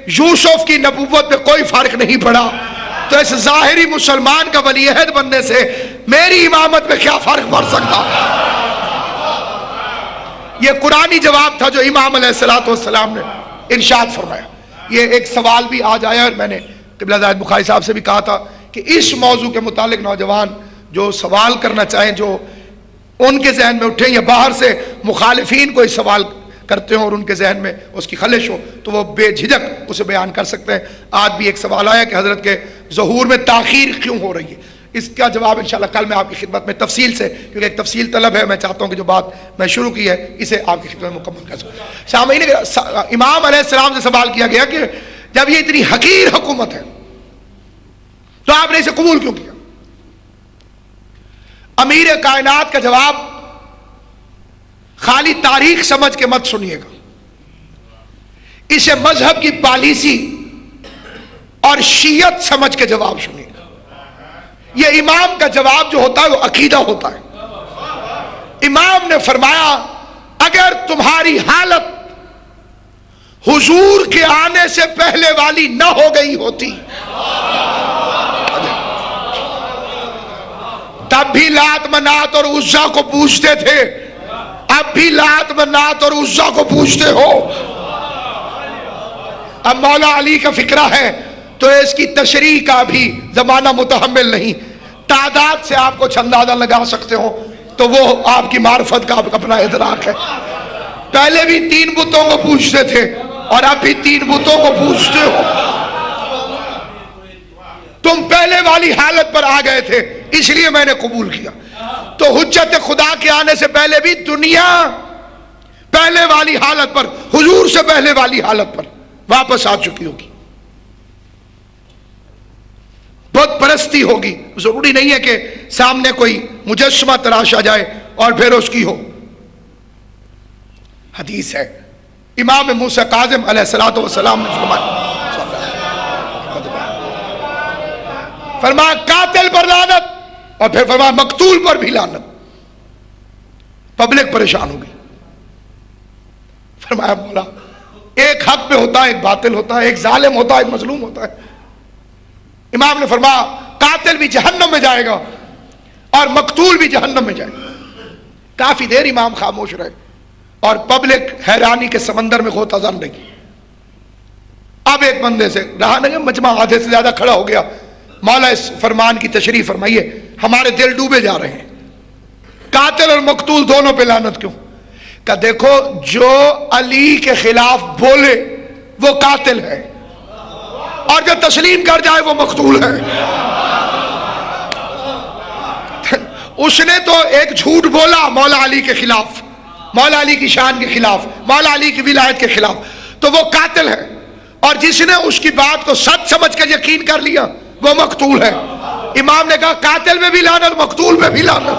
یوسف کی نبوت پہ کوئی فرق نہیں پڑا تو اس ظاہری مسلمان کا ولی عہد بننے سے میری امامت پہ کیا فرق پڑ سکتا؟ یہ قرآنی جواب تھا جو امام علیہ السلام نے ارشاد فرمایا۔ یہ ایک سوال بھی آج آیا اور میں نے قبلہ زاہد بخاری صاحب سے بھی کہا تھا کہ اس موضوع کے متعلق نوجوان جو سوال کرنا چاہیں، جو ان کے ذہن میں اٹھیں یا باہر سے مخالفین کوئی سوال کرتے ہوں اور ان کے ذہن میں اس کی خلش ہو تو وہ بے جھجک اسے بیان کر سکتے ہیں۔ آج بھی ایک سوال آیا کہ حضرت کے ظہور میں تاخیر کیوں ہو رہی ہے، اس کا جواب انشاءاللہ کل میں آپ کی خدمت میں تفصیل سے، کیونکہ ایک تفصیل طلب ہے، میں چاہتا ہوں کہ جو بات میں شروع کی ہے اسے آپ کی خدمت میں مکمل کر سکوں۔ سامعین، امام علیہ السلام سے سوال کیا گیا کہ جب یہ اتنی حقیر حکومت ہے تو آپ نے اسے قبول کیوں کیا؟ امیر کائنات کا جواب خالی تاریخ سمجھ کے مت سنیے گا، اسے مذہب کی پالیسی اور شیعت سمجھ کے جواب سنیے گا۔ یہ امام کا جواب جو ہوتا ہے وہ عقیدہ ہوتا ہے۔ امام نے فرمایا اگر تمہاری حالت حضور کے آنے سے پہلے والی نہ ہو گئی ہوتی تب بھی لات منات اور عزا کو پوجتے تھے، اب بھی لات منات اور عزا کو پوجتے ہو۔ اب مولا علی کا فکرہ ہے تو اس کی تشریح کا بھی زمانہ متحمل نہیں، تعداد سے آپ کچھ اندازہ لگا سکتے ہو تو وہ آپ کی معرفت کا اپنا ادراک ہے۔ پہلے بھی 3 بتوں کو پوجتے تھے اور اب بھی 3 بتوں کو پوجتے ہو۔ تم پہلے والی حالت پر آ گئے تھے اس لیے میں نے قبول کیا، تو حجت خدا کے آنے سے پہلے بھی دنیا پہلے والی حالت پر، حضور سے پہلے والی حالت پر واپس آ چکی ہوگی۔ بت پرستی ہوگی، ضروری نہیں ہے کہ سامنے کوئی مجسمہ تراشا جائے اور پھر اس کی ہو۔ حدیث ہے امام موسیٰ کاظم علیہ السلام نے فرمایا قاتل پر لعنت، اور پھر فرمایا مقتول پر بھی لعنت۔ پبلک پریشان ہوگی، فرمایا مولا ایک حق پہ ہوتا ہے، ایک باطل ہوتا ہے، ایک ظالم ہوتا ہے، ایک مظلوم ہوتا ہے۔ امام نے فرمایا قاتل بھی جہنم میں جائے گا اور مقتول بھی جہنم میں جائے گا۔ کافی دیر امام خاموش رہے اور پبلک حیرانی کے سمندر میں غوطہ زن رہی۔ اب ایک بندے سے رہا نہیں، مجمع آدھے سے زیادہ کھڑا ہو گیا، مولا اس فرمان کی تشریح فرمائیے، ہمارے دل ڈوبے جا رہے ہیں، قاتل اور مقتول دونوں پہ لعنت کیوں؟ کہ دیکھو جو علی کے خلاف بولے وہ قاتل ہے اور جو تسلیم کر جائے وہ مقتول ہے۔ اس نے تو ایک جھوٹ بولا مولا علی کے خلاف، مولا علی کی شان کے خلاف، مولا علی کی ولایت کے خلاف، تو وہ قاتل ہے، اور جس نے اس کی بات کو سچ سمجھ کر یقین کر لیا وہ مقتول ہے۔ امام نے کہا قاتل میں بھی لعنت، مقتول میں بھی لعنت۔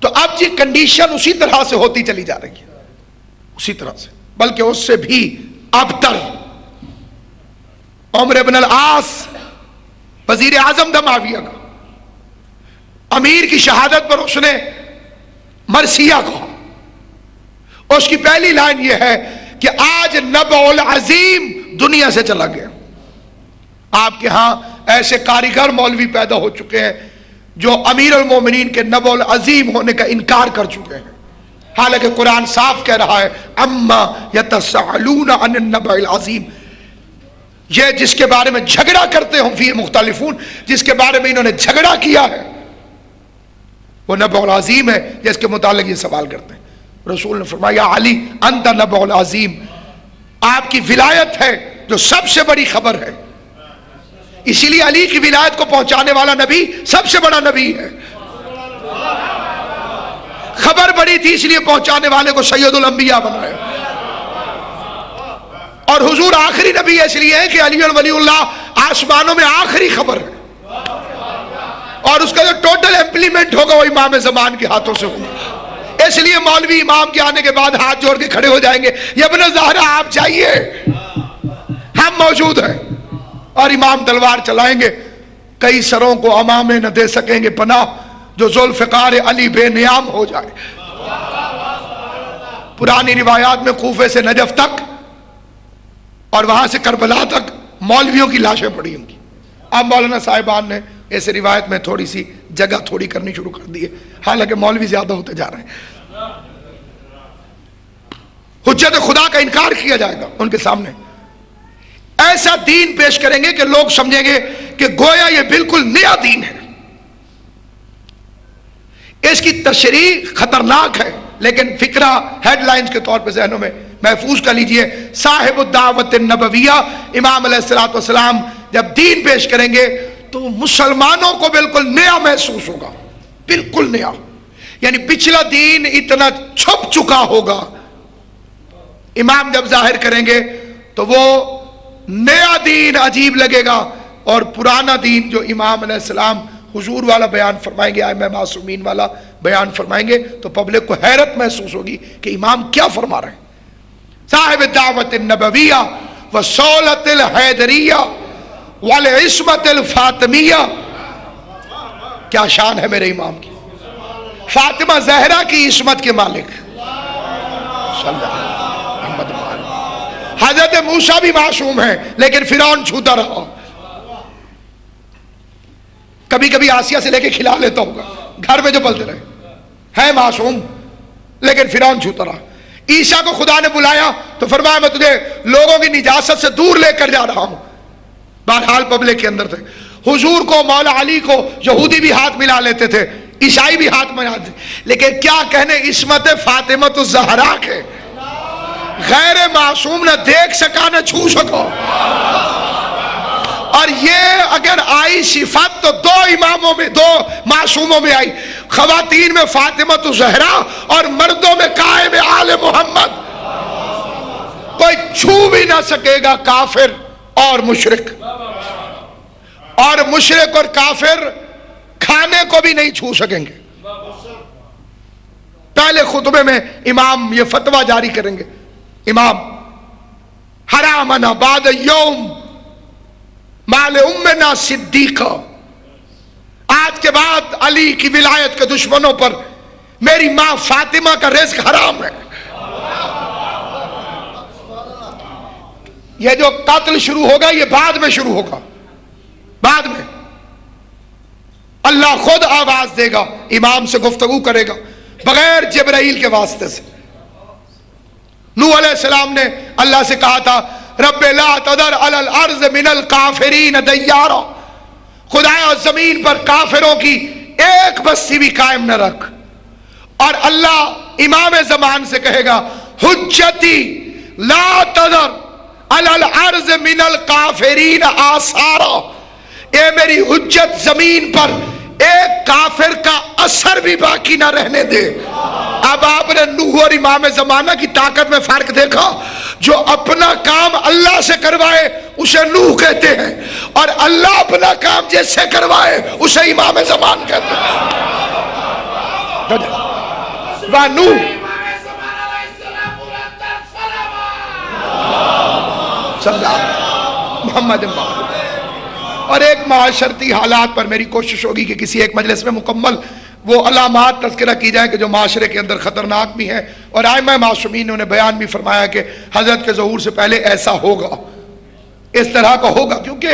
تو اب یہ کنڈیشن اسی طرح سے ہوتی چلی جا رہی ہے، اسی طرح سے، بلکہ اس سے بھی ابتر۔ عمر بن العاص وزیر اعظم تھا معاویہ کا، امیر کی شہادت پر اس نے مرثیہ کہا، اس کی پہلی لائن یہ ہے کہ آج نبع العظیم دنیا سے چلا گیا۔ آپ کے ہاں ایسے کاریگر مولوی پیدا ہو چکے ہیں جو امیر المومنین کے نبع العظیم ہونے کا انکار کر چکے ہیں، حالانکہ قرآن صاف کہہ رہا ہے اما یتساءلون عن النبع العظیم، یہ جس کے بارے میں جھگڑا کرتے ہوں فی مختلفون، جس کے بارے میں انہوں نے جھگڑا کیا ہے وہ نبع العظیم ہے جس کے متعلق یہ سوال کرتے ہیں۔ رسول نے فرمایا علی انت نبع العظیم، آپ کی ولایت ہے جو سب سے بڑی خبر ہے، اسی لیے علی کی ولایت کو پہنچانے والا نبی سب سے بڑا نبی ہے۔ خبر بڑی تھی اس لیے پہنچانے والے کو سید الانبیاء بنایا، اور حضور آخری نبی اس لیے ہے کہ علی ولی اللہ آسمانوں میں آخری خبر ہے، اور اس کا جو ٹوٹل امپلیمنٹ ہوگا وہ امام زمان کے ہاتھوں سے ہوگا۔ اس لیے مولوی امام کے آنے کے بعد ہاتھ جوڑ کے کھڑے ہو جائیں گے، یا ابن زہرا آپ جائیے، ہم موجود ہیں، اور امام تلوار چلائیں گے، کئی سروں کو امامے نہ دے سکیں گے پناہ، جو ذوالفقار علی بے نیام ہو جائے۔ پرانی روایات میں کوفے سے نجف تک اور وہاں سے کربلا تک مولویوں کی لاشیں پڑی ہوں گی۔ اب مولانا صاحبان نے ایسے روایت میں تھوڑی سی جگہ تھوڑی کرنی شروع کر دی ہے، حالانکہ مولوی زیادہ ہوتے جا رہے ہیں۔ حجت خدا کا انکار کیا جائے گا ان کے سامنے، ایسا دین پیش کریں گے کہ لوگ سمجھیں گے کہ گویا یہ بالکل نیا دین ہے۔ اس کی تشریح خطرناک ہے، لیکن فکرہ ہیڈ لائنز کے طور پہ ذہنوں میں محفوظ کر لیجئے۔ صاحب الدعوت النبویہ امام علیہ السلام جب دین پیش کریں گے تو مسلمانوں کو بالکل نیا محسوس ہوگا، بالکل نیا، یعنی پچھلا دین اتنا چھپ چکا ہوگا، امام جب ظاہر کریں گے تو وہ نیا دین عجیب لگے گا، اور پرانا دین جو امام علیہ السلام حضور والا بیان فرمائیں گے، ائمہ معصومین والا بیان فرمائیں گے، تو پبلک کو حیرت محسوس ہوگی کہ امام کیا فرما رہے ہیں۔ صاحب الدعوت النبویہ وصولۃ الحیدریہ والعصمت الفاطمیہ، کیا شان ہے میرے امام کی، فاطمہ زہرا کی عصمت کے مالک صلی اللہ علیہ وسلم۔ حضرت موسیٰ بھی معصوم ہیں لیکن فرعون چھوتا رہا. کبھی کبھی آسیہ سے لے کے کھلا لیتا ہوگا, گھر میں جو پلتے رہے, ہے معصوم لیکن فرعون چھوتا رہا. عیسیٰ کو خدا نے بلایا تو فرمایا میں تجھے لوگوں کی نجاست سے دور لے کر جا رہا ہوں. بہرحال پبلک کے اندر تھے. حضور کو, مولا علی کو یہودی بھی ہاتھ ملا لیتے تھے, عیسائی بھی ہاتھ ملا لیتے, لیکن کیا کہنے عصمت فاطمہ الزہرا کے, غیر معصوم نہ دیکھ سکا نہ چھو سکا. اور یہ اگر آئی صفت تو دو اماموں میں, دو معصوموں میں آئی, خواتین میں فاطمہ الزہرا اور مردوں میں قائم آل محمد. کوئی چھو بھی نہ سکے گا کافر اور مشرک, اور مشرک اور کافر کھانے کو بھی نہیں چھو سکیں گے. پہلے خطبے میں امام یہ فتویٰ جاری کریں گے, امام حرامنا بعد یوم مال امنا صدیقہ, آج کے بعد علی کی ولایت کے دشمنوں پر میری ماں فاطمہ کا رزق حرام ہے. یہ جو قتل شروع ہوگا یہ بعد میں شروع ہوگا, بعد میں اللہ خود آواز دے گا, امام سے گفتگو کرے گا بغیر جبرائیل کے واسطے سے. نوح علیہ السلام نے اللہ سے کہا تھا رب لا تذر علی الارض من الکافرین دیارا, خدایا زمین پر کافروں کی ایک بستی بھی قائم نہ رکھ. اور اللہ امام زمان سے کہے گا حجتی لا تذر علی الارض من الکافرین آثارا, اے میری حجت زمین پر ایک کافر کا اثر بھی باقی نہ رہنے دے. اب آپ نے نوح اور امام زمانہ کی طاقت میں فرق دیکھا, جو اپنا کام اللہ سے کروائے اسے نوح کہتے ہیں, اور اللہ اپنا کام جس سے کروائے اسے امام زمان کہتے ہیں. نوح محمد محمد. اور ایک معاشرتی حالات پر میری کوشش ہوگی کہ کسی ایک مجلس میں مکمل وہ علامات تذکرہ کی جائیں کہ جو معاشرے کے اندر خطرناک بھی ہیں, اور ائمہ معصومین نے بیان بھی فرمایا کہ حضرت کے ظہور سے پہلے ایسا ہوگا, اس طرح کا ہوگا, کیونکہ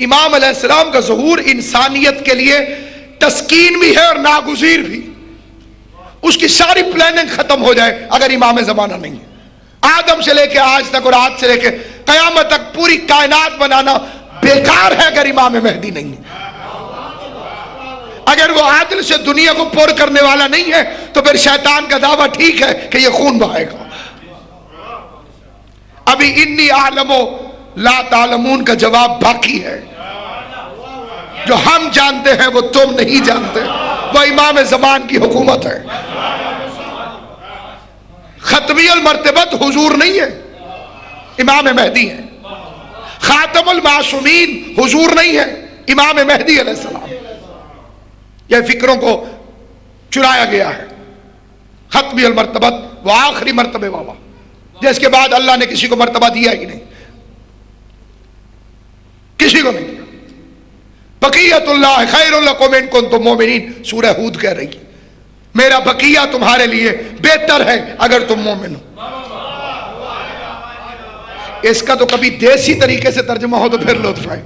امام علیہ السلام کا ظہور انسانیت کے لیے تسکین بھی ہے اور ناگزیر بھی. اس کی ساری پلاننگ ختم ہو جائے اگر امام زمانہ نہیں ہے. آدم سے لے کے آج تک اور آج سے لے کے قیامت تک پوری کائنات بنانا بیکار ہے اگر امام مہدی نہیں ہے. اگر وہ عادل سے دنیا کو پر کرنے والا نہیں ہے تو پھر شیطان کا دعویٰ ٹھیک ہے کہ یہ خون بہائے گا. ابھی انی اعلم لا تعلمون کا جواب باقی ہے. جو ہم جانتے ہیں وہ تم نہیں جانتے, وہ امام زمان کی حکومت ہے. ختمی المرتبت حضور نہیں ہے, امام مہدی ہے. خاتم المعصومین حضور نہیں ہے, امام مہدی علیہ السلام. یہ فکروں کو چرایا گیا ہے. ختمی المرتبت وہ آخری مرتبے والا, جس کے بعد اللہ نے کسی کو مرتبہ دیا ہی نہیں, کسی کو نہیں دیا. بقیت اللہ خیر لکم ان کنتم مومنین, سورہ ہود کہہ رہی ہے میرا بقیہ تمہارے لیے بہتر ہے اگر تم مومن ہو. اس کا تو کبھی دیسی طریقے سے ترجمہ ہو تو پھر لطف ہے.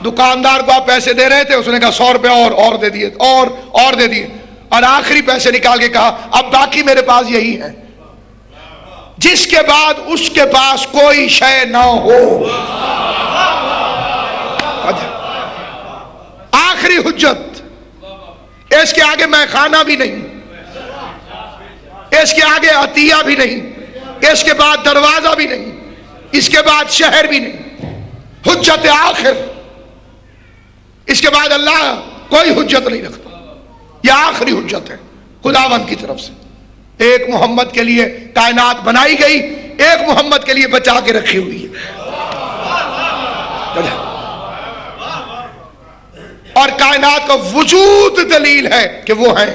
دکاندار کو آپ پیسے دے رہے تھے, اس نے کہا 100 روپے اور دے دیے, اور دے دیے, اور آخری پیسے نکال کے کہا اب باقی میرے پاس یہی ہے, جس کے بعد اس کے پاس کوئی شے نہ ہو. آخری حجت, اس کے آگے میں خانہ بھی نہیں, اس کے آگے عطیہ بھی نہیں, اس کے بعد دروازہ بھی نہیں, اس کے بعد شہر بھی نہیں. حجت آخر, اس کے بعد اللہ کوئی حجت نہیں رکھتا. یہ آخری حجت ہے خداوند کی طرف سے. ایک محمد کے لیے کائنات بنائی گئی, ایک محمد کے لیے بچا کے رکھی ہوئی ہے. اور کائنات کا وجود دلیل ہے کہ وہ ہیں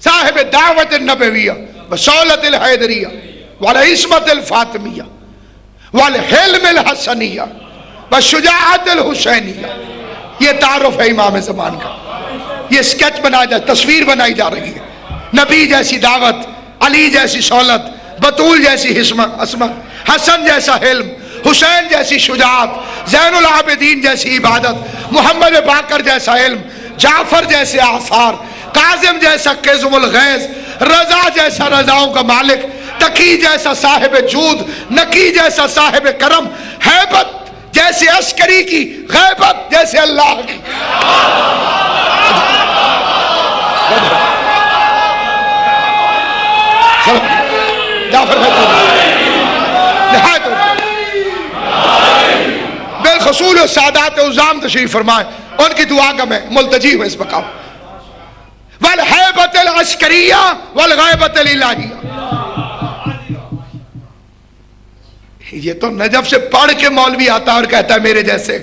صاحب دعوت النبویہ وصولت الحیدریہ والعصمت الفاطمیہ والحلم الحسنیہ والشجاعت الحسینیہ. یہ تعارف ہے امام زمان کا. یہ سکیچ بنایا جائے, تصویر بنائی جا رہی ہے. نبی جیسی دعوت علی جیسی سولت، بطول جیسی عصمت، حسن جیسا حلم، حسین جیسی شجاعت، زین العابدین جیسی عبادت، محمد باقر جیسا علم، جعفر جیسے آثار، کاظم جیسا قزم الغیظ، رضا جیسا رضاؤں کا مالک، تقی جیسا صاحب جود، نقی جیسا صاحب کرم، ہیبت جیسے عسکری کی، غیبت جیسے اللہ کی۔ جعفر بالخصوص سادات عظام تشریف فرمائے، ان کی دعا کا میں ملتجی ہوں اس مقام۔ والہیبت العسکریہ والغیبت الالہیہ، یہ تو نجف سے پڑھ کے مولوی آتا اور کہتا ہے میرے جیسے،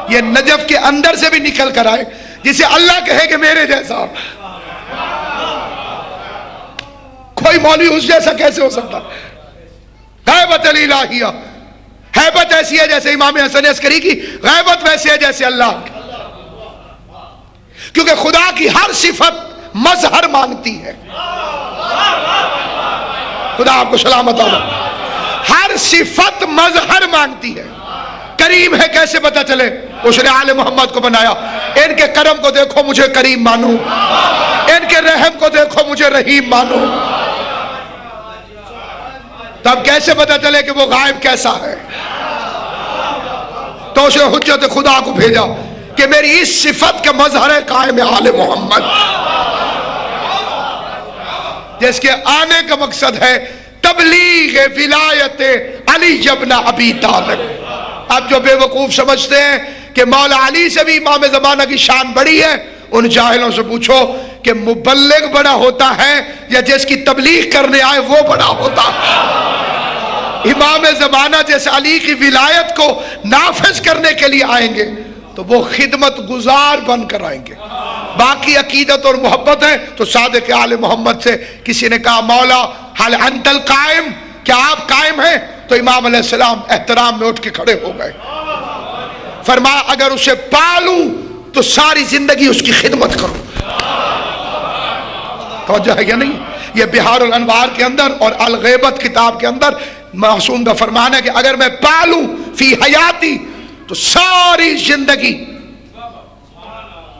یہ نجف کے اندر سے بھی نکل کر آئے جسے اللہ کہے کہ میرے جیسا۔ کوئی مولوی اس جیسا کیسے ہو سکتا؟ غیبت الالہیہ، ہیبت ایسی ہے جیسے امام حسن عسکری کی، غیبت ویسے ہے جیسے اللہ کی، کیونکہ خدا کی ہر صفت مظہر مانگتی ہے۔ خدا آپ کو سلامت ہو، ہر صفت مظہر مانگتی ہے۔ کریم ہے کیسے پتا چلے؟ اس نے آل محمد کو بنایا، ان کے کرم کو دیکھو مجھے کریم مانو، ان کے رحم کو دیکھو مجھے رحیم مانو۔ تب کیسے پتا چلے کہ وہ غائب کیسا ہے؟ تو اس نے حجت خدا کو بھیجا کہ میری اس صفت کا مظہر ہے قائم آل محمد، جس کے آنے کا مقصد ہے تبلیغ ولایت علی ابن ابی طالب۔ اب جو بے وقوف سمجھتے ہیں کہ مولا علی سے بھی امام زمانہ کی شان بڑی ہے، ان جاہلوں سے پوچھو کہ مبلغ بڑا ہوتا ہے یا جس کی تبلیغ کرنے آئے وہ بڑا ہوتا ہے؟ امام زمانہ جیسے علی کی ولایت کو نافذ کرنے کے لیے آئیں گے تو وہ خدمت گزار بن کر آئیں گے۔ باقی عقیدت اور محبت ہے تو صادق آل محمد سے کسی نے کہا مولا حل انت القائم، کیا آپ قائم ہیں؟ تو امام علیہ السلام احترام میں اٹھ کے کھڑے ہو گئے، فرمایا اگر اسے پالوں تو ساری زندگی اس کی خدمت کروں۔ توجہ ہے یا نہیں؟ یہ بہار الانوار کے اندر اور الغیبت کتاب کے اندر معصوم کا فرمان ہے کہ اگر میں پالوں فی حیاتی تو ساری زندگی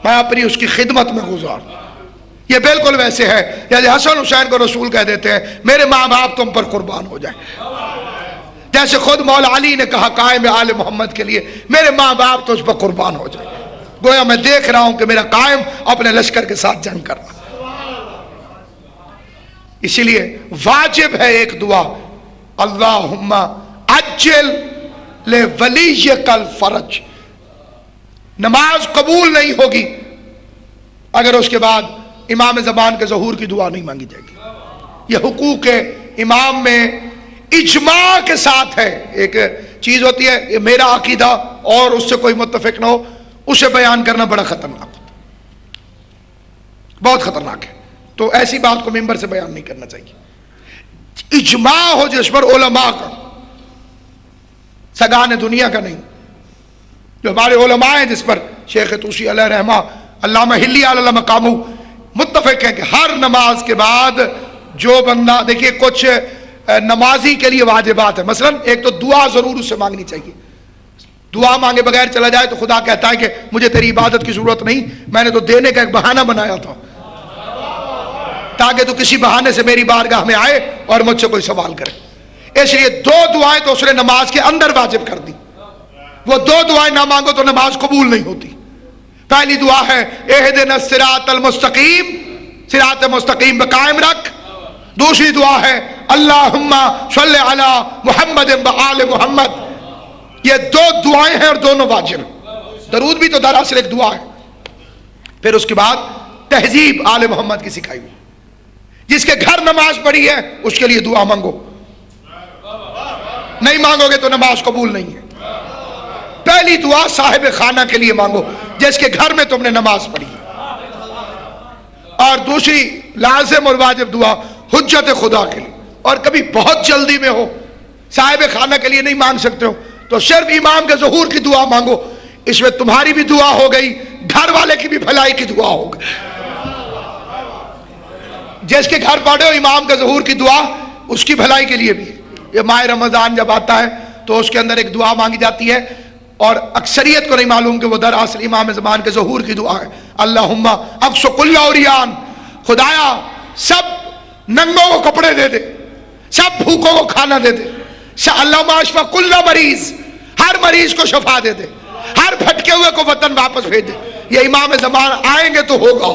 میں اپنی اس کی خدمت میں گزاروں۔ یہ بالکل ویسے ہے جیسے حسن حسین کو رسول کہہ دیتے ہیں میرے ماں باپ تم پر قربان ہو جائیں، جیسے خود مولا علی نے کہا قائم آل محمد کے لیے میرے ماں باپ تو اس پر قربان ہو جائیں، گویا میں دیکھ رہا ہوں کہ میرا قائم اپنے لشکر کے ساتھ جنگ کر رہا۔ اسی لیے واجب ہے ایک دعا، اللہم عجل لولیک الفرج۔ نماز قبول نہیں ہوگی اگر اس کے بعد امام زمان کے ظہور کی دعا نہیں مانگی جائے گی۔ یہ حقوق امام میں اجماع کے ساتھ ہے۔ ایک چیز ہوتی ہے یہ میرا عقیدہ اور اس سے کوئی متفق نہ ہو، اسے بیان کرنا بڑا خطرناک ہوتا ہے، بہت خطرناک ہے، تو ایسی بات کو ممبر سے بیان نہیں کرنا چاہیے۔ اجماع ہو جس پر علماء کا، سگان دنیا کا نہیں، جو ہمارے علماء ہیں جس پر شیخ توسی علیہ رحمہ، علامہ ہلی علیہ مقامہ متفق ہے کہ ہر نماز کے بعد جو بندہ، دیکھیے کچھ نمازی کے لیے واجبات ہے، مثلا ایک تو دعا ضرور اس سے مانگنی چاہیے، دعا مانگے بغیر چلا جائے تو خدا کہتا ہے کہ مجھے تیری عبادت کی ضرورت نہیں، میں نے تو دینے کا ایک بہانہ بنایا تھا تاکہ تو کسی بہانے سے میری بارگاہ میں آئے اور مجھ سے کوئی سوال کرے۔ اس لیے دو دعائیں تو اس نے نماز کے اندر واجب کر دی، وہ دو دعائیں نہ مانگو تو نماز قبول نہیں ہوتی۔ پہلی دعا ہے اہدنا الصراط المستقیم، صراط مستقیم پہ قائم رکھ۔ دوسری دعا ہے اللہم صلی علی محمد وآل محمد۔ یہ دو دعائیں ہیں اور دونوں واجب۔ درود بھی تو دراصل ایک دعا ہے۔ پھر اس کے بعد تہذیب آل محمد کی سکھائی ہوئی، جس کے گھر نماز پڑھی ہے اس کے لیے دعا مانگو، نہیں مانگو گے تو نماز قبول نہیں ہے۔ پہلی دعا صاحب خانہ کے لیے مانگو جس کے گھر میں تم نے نماز پڑھی ہے، اور دوسری لازم اور واجب دعا حجت خدا کے لیے۔ اور کبھی بہت جلدی میں ہو، صاحب خانہ کے لیے نہیں مانگ سکتے ہو تو صرف امام کے ظہور کی دعا مانگو، اس میں تمہاری بھی دعا ہو گئی، گھر والے کی بھی بھلائی کی دعا ہو گئی۔ جس کے گھر پڑھے ہو امام کا ظہور کی دعا اس کی بھلائی کے لیے بھی ہے. یہ ماہ رمضان جب آتا ہے تو اس کے اندر ایک دعا مانگی جاتی ہے اور اکثریت کو نہیں معلوم کہ وہ دراصل امام زمان کے ظہور کی دعا ہے. اللہم اکس کل عریان، خدایا سب ننگوں کو کپڑے دے دے، سب بھوکوں کو کھانا دے دے. اللہم اشفا کل مریض، ہر مریض کو شفا دے دے، ہر بھٹکے ہوئے کو وطن واپس بھیج دے. یہ امام زمان آئیں گے تو ہوگا.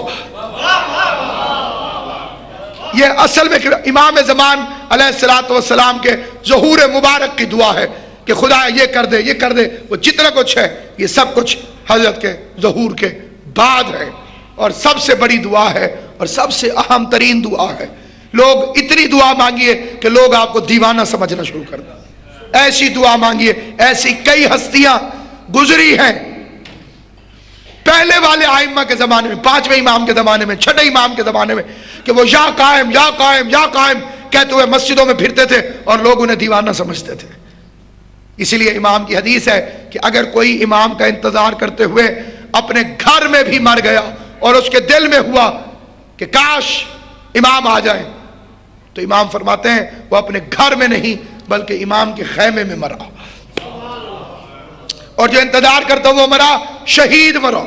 یہ اصل میں امام زمان علیہ السلام کے ظہور مبارک کی دعا ہے کہ خدا یہ کر دے یہ کر دے. وہ جتنا کچھ ہے یہ سب کچھ حضرت کے ظہور کے بعد ہے اور سب سے بڑی دعا ہے اور سب سے اہم ترین دعا ہے. لوگ اتنی دعا مانگیے کہ لوگ آپ کو دیوانہ سمجھنا شروع کر دیں. ایسی دعا مانگیے. ایسی کئی ہستیاں گزری ہیں پہلے والے آئمہ کے زمانے میں، پانچویں امام کے زمانے میں، چھٹے امام کے زمانے میں، کہ وہ یا قائم یا قائم یا قائم کہتے ہوئے مسجدوں میں پھرتے تھے اور لوگ انہیں دیوانہ سمجھتے تھے. اسی لیے امام کی حدیث ہے کہ اگر کوئی امام کا انتظار کرتے ہوئے اپنے گھر میں بھی مر گیا اور اس کے دل میں ہوا کہ کاش امام آ جائیں، تو امام فرماتے ہیں وہ اپنے گھر میں نہیں بلکہ امام کے خیمے میں مرا. اور جو انتظار کرتا وہ مرا شہید مرا،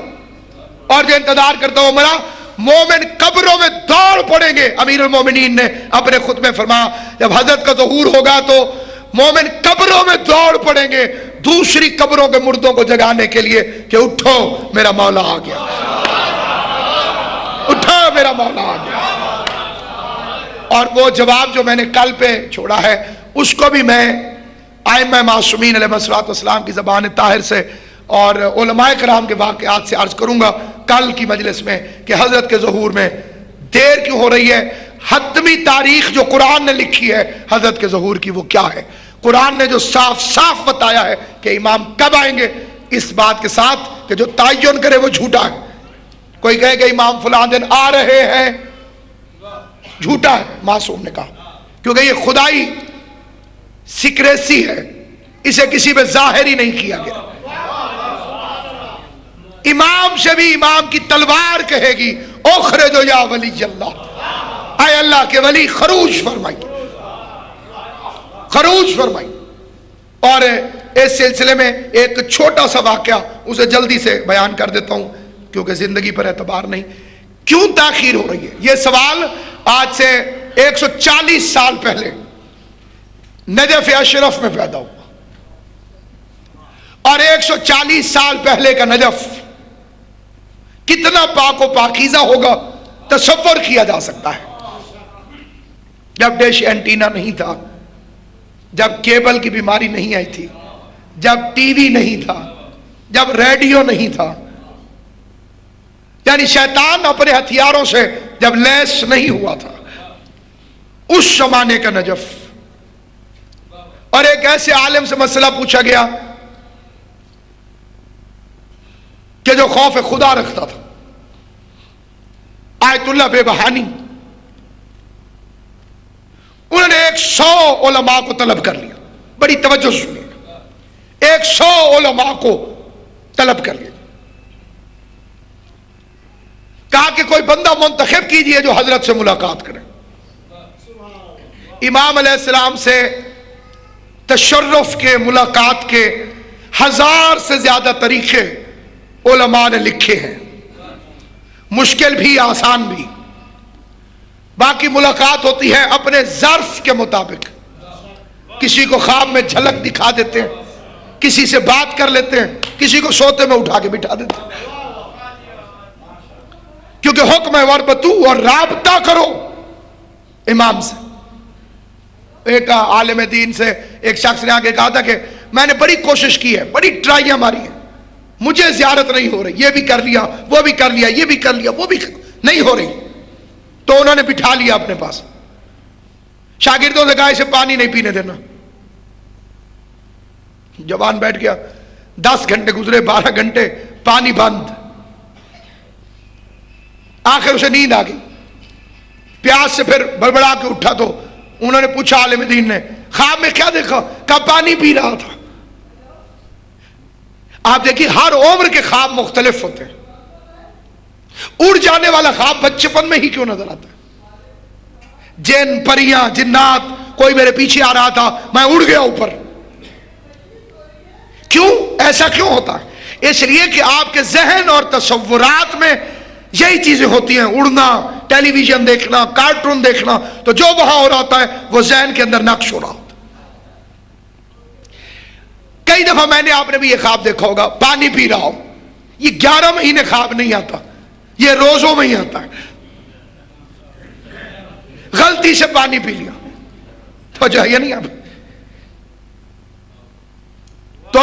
اور جو انتظار کرتا وہ مرا. مومن قبروں میں دوڑ پڑیں گے. امیر المومنین نے اپنے خطبے میں فرمایا جب حضرت کا ظہور ہوگا تو مومن قبروں میں دوڑ پڑیں گے دوسری قبروں کے مردوں کو جگانے کے لیے کہ اٹھو میرا مولا آ گیا، اٹھو میرا مولا آ گیا. اور وہ جواب جو میں نے کل پہ چھوڑا ہے اس کو بھی میں ائمہ معصومین علیہ السلام کی زبان طاہر سے اور علماء کرام کے واقعات سے عرض کروں گا کل کی مجلس میں کہ حضرت کے ظہور میں دیر کیوں ہو رہی ہے. حتمی تاریخ جو قرآن نے لکھی ہے حضرت کے ظہور کی وہ کیا ہے. قرآن نے جو صاف صاف بتایا ہے کہ امام کب آئیں گے، اس بات کے ساتھ کہ جو تعین کرے وہ جھوٹا ہے. کوئی کہے کہ امام فلاں دن آ رہے ہیں، جھوٹا ہے. معصوم نے کہا کیونکہ یہ خدائی سیکریسی ہے، اسے کسی پہ ظاہر ہی نہیں کیا گیا. امام سے بھی امام کی تلوار کہے گی اخرجو یا ولی اللہ، اے اللہ کے ولی خروج فرمائی، خروج فرمائی. اور اس سلسلے میں ایک چھوٹا سا واقعہ اسے جلدی سے بیان کر دیتا ہوں کیونکہ زندگی پر اعتبار نہیں. کیوں تاخیر ہو رہی ہے؟ یہ سوال آج سے 140 سال پہلے نجف اشرف میں پیدا ہوا، اور 140 سال پہلے کا نجف کتنا پاک و پاکیزہ ہوگا تصور کیا جا سکتا ہے. جب ڈش اینٹینا نہیں تھا، جب کیبل کی بیماری نہیں آئی تھی، جب ٹی وی نہیں تھا، جب ریڈیو نہیں تھا، یعنی شیطان اپنے ہتھیاروں سے جب لیس نہیں ہوا تھا، اس زمانے کا نجف. اور ایک ایسے عالم سے مسئلہ پوچھا گیا کہ جو خوف خدا رکھتا تھا، آیت اللہ بے بہانی. انہوں نے 100 علماء کو طلب کر لیا. بڑی توجہ سنیے، 100 علماء کو طلب کر لیا. کہا کہ کوئی بندہ منتخب کیجئے جو حضرت سے ملاقات کرے. امام علیہ السلام سے تشرف کے، ملاقات کے 1000 سے زیادہ طریقے علماء نے لکھے ہیں، مشکل بھی آسان بھی. باقی ملاقات ہوتی ہے اپنے ظرف کے مطابق. کسی کو خواب میں جھلک دکھا دیتے ہیں، کسی سے بات کر لیتے ہیں، کسی کو سوتے میں اٹھا کے بٹھا دیتے ہیں. کیونکہ حکم ہے وربطو، اور رابطہ کرو امام سے. ایک عالم دین سے ایک شخص نے آگے کہا تھا کہ میں نے بڑی کوشش کی ہے، بڑی ٹرائیاں ماری ہیں، مجھے زیارت نہیں ہو رہی. یہ بھی کر لیا، وہ بھی کر لیا، یہ بھی کر لیا، وہ بھی نہیں ہو رہی. تو انہوں نے بٹھا لیا اپنے پاس. شاگردوں سے کہا اسے پانی نہیں پینے دینا. جوان بیٹھ گیا. 10 گھنٹے گزرے، 12 گھنٹے، پانی بند. آخر اسے نیند آ گئی. پیاس سے پھر بڑبڑا کے اٹھا تو انہوں نے پوچھا عالم دین نے خواب میں کیا دیکھا؟ کہا پانی پی رہا تھا. آپ دیکھیے ہر عمر کے خواب مختلف ہوتے ہیں. اڑ جانے والا خواب بچپن میں ہی کیوں نظر آتا ہے؟ جن پریاں جنات کوئی میرے پیچھے آ رہا تھا، میں اڑ گیا اوپر. کیوں ایسا کیوں ہوتا ہے؟ اس لیے کہ آپ کے ذہن اور تصورات میں یہی چیزیں ہوتی ہیں، اڑنا، ٹیلی ویژن دیکھنا، کارٹون دیکھنا، تو جو وہاں ہو رہا ہوتا ہے وہ ذہن کے اندر نقش ہو رہا ہوتا ہے. کئی دفعہ میں نے، آپ نے بھی یہ خواب دیکھا ہوگا، پانی پی رہا ہوں. یہ 11 مہینے خواب نہیں آتا، یہ روزوں میں ہی آتا ہے. غلطی سے پانی پی لیا تو جو ہے نہیں. اب تو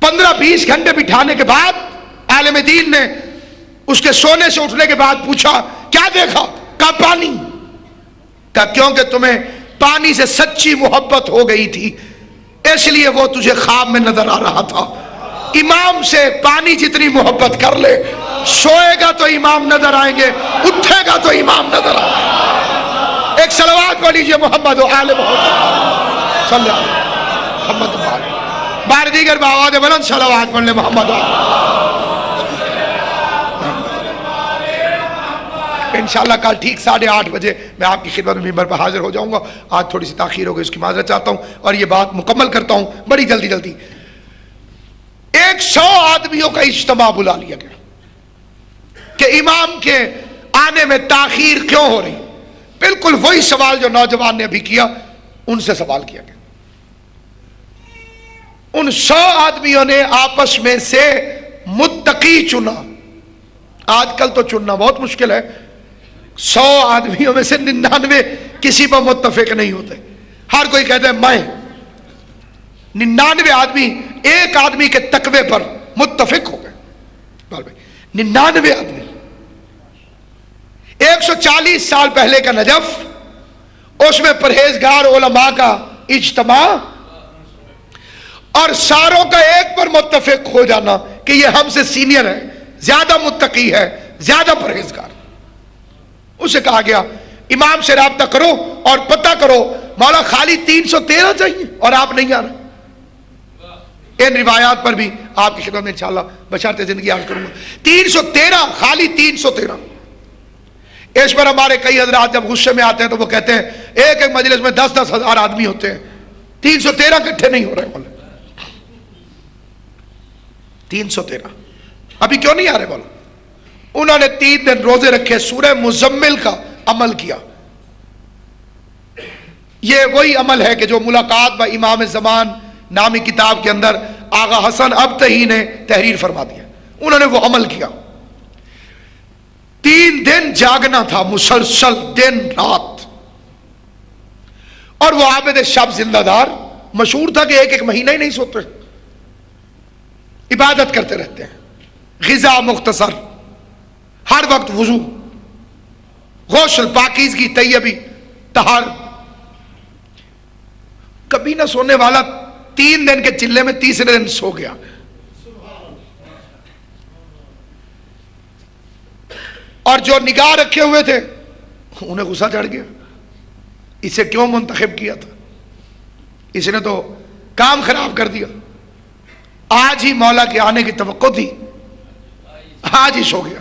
15-20 گھنٹے بٹھانے کے بعد عالم دین نے اس کے سونے سے اٹھنے کے بعد پوچھا کیا دیکھا؟ کہا پانی. کہا کیونکہ تمہیں پانی سے سچی محبت ہو گئی تھی، اس لیے وہ تجھے خواب میں نظر آ رہا تھا. امام سے پانی جتنی محبت کر لے، سوئے گا تو امام نظر آئیں گے، اٹھے گا تو امام نظر آئیں گے. ایک صلوات پڑھ لیجیے محمد و آل محمد صلی اللہ علیہ محمد بار دیگر بآواز بلند صلوات پڑھ لے محمد و انشاءاللہ. کل ٹھیک 8:30 بجے میں آپ کی خدمت میں ممبر پر حاضر ہو جاؤں گا. آج تھوڑی سی تاخیر ہو گئی، اس کی معذرت چاہتا ہوں اور یہ بات مکمل کرتا ہوں بڑی جلدی. 100 آدمیوں کا اجتماع بلا لیا گیا کہ امام کے آنے میں تاخیر کیوں ہو رہی. بالکل وہی سوال جو نوجوان نے ابھی کیا، ان سے سوال کیا گیا. ان 100 آدمیوں نے آپس میں سے متقی چنا. آج کل تو چننا بہت مشکل ہے. 100 آدمیوں میں سے 99 کسی پر متفق نہیں ہوتے. ہر کوئی کہتا ہے میں. 99 آدمی ایک آدمی کے تقوی پر متفق ہو گئے. 99 آدمی. 140 سال پہلے کا نجف، اس میں پرہیزگار علماء کا اجتماع اور ساروں کا ایک پر متفق ہو جانا کہ یہ ہم سے سینئر ہے، زیادہ متقی ہے، زیادہ پرہیزگار. اسے کہا گیا امام سے رابطہ کرو اور پتہ کرو مولا خالی 313 چاہیے اور آپ نہیں آ رہے. ان روایات پر بھی آپ کی خدمت میں انشاءاللہ بشارت زندگی عرض کروں گا. 313 خالی 313. اس پر ہمارے کئی حضرات جب غصے میں آتے ہیں تو وہ کہتے ہیں ایک ایک مجلس میں 10-10 ہزار آدمی ہوتے ہیں، 313 اکٹھے نہیں ہو رہے. بولے 313 ابھی کیوں نہیں آ رہے؟ بولو. انہوں نے 3 دن روزے رکھے، سورہ مزمل کا عمل کیا. یہ وہی عمل ہے کہ جو ملاقات با امام زمان نامی کتاب کے اندر آغا حسن ابتہی نے تحریر فرما دیا. انہوں نے وہ عمل کیا. 3 دن جاگنا تھا، مسلسل دن رات. اور وہ عابد شب زندہ دار مشہور تھا کہ ایک ایک مہینہ ہی نہیں سوتے، عبادت کرتے رہتے ہیں. غذا مختصر، ہر وقت وضو، غسل، پاکیزگی، طیبی، طہارت. کبھی نہ سونے والا 3 دن کے چلے میں تیسرے دن سو گیا. اور جو نگاہ رکھے ہوئے تھے انہیں غصہ چڑھ گیا، اسے کیوں منتخب کیا تھا، اس نے تو کام خراب کر دیا. آج ہی مولا کے آنے کی توقع تھی، آج ہی سو گیا.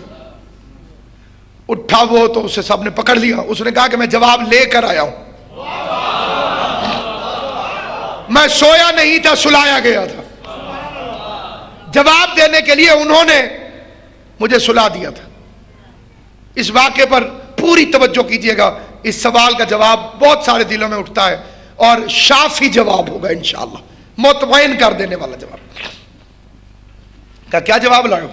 اٹھا وہ تو اسے سب نے پکڑ لیا. اس نے کہا کہ میں جواب لے کر آیا ہوں، میں سویا نہیں تھا، سلایا گیا تھا. جواب دینے کے لیے انہوں نے مجھے سلا دیا تھا. اس واقعے پر پوری توجہ کیجئے گا. اس سوال کا جواب بہت سارے دلوں میں اٹھتا ہے اور شافی جواب ہوگا انشاءاللہ، مطمئن کر دینے والا جواب. کہا کیا جواب لائے ہو؟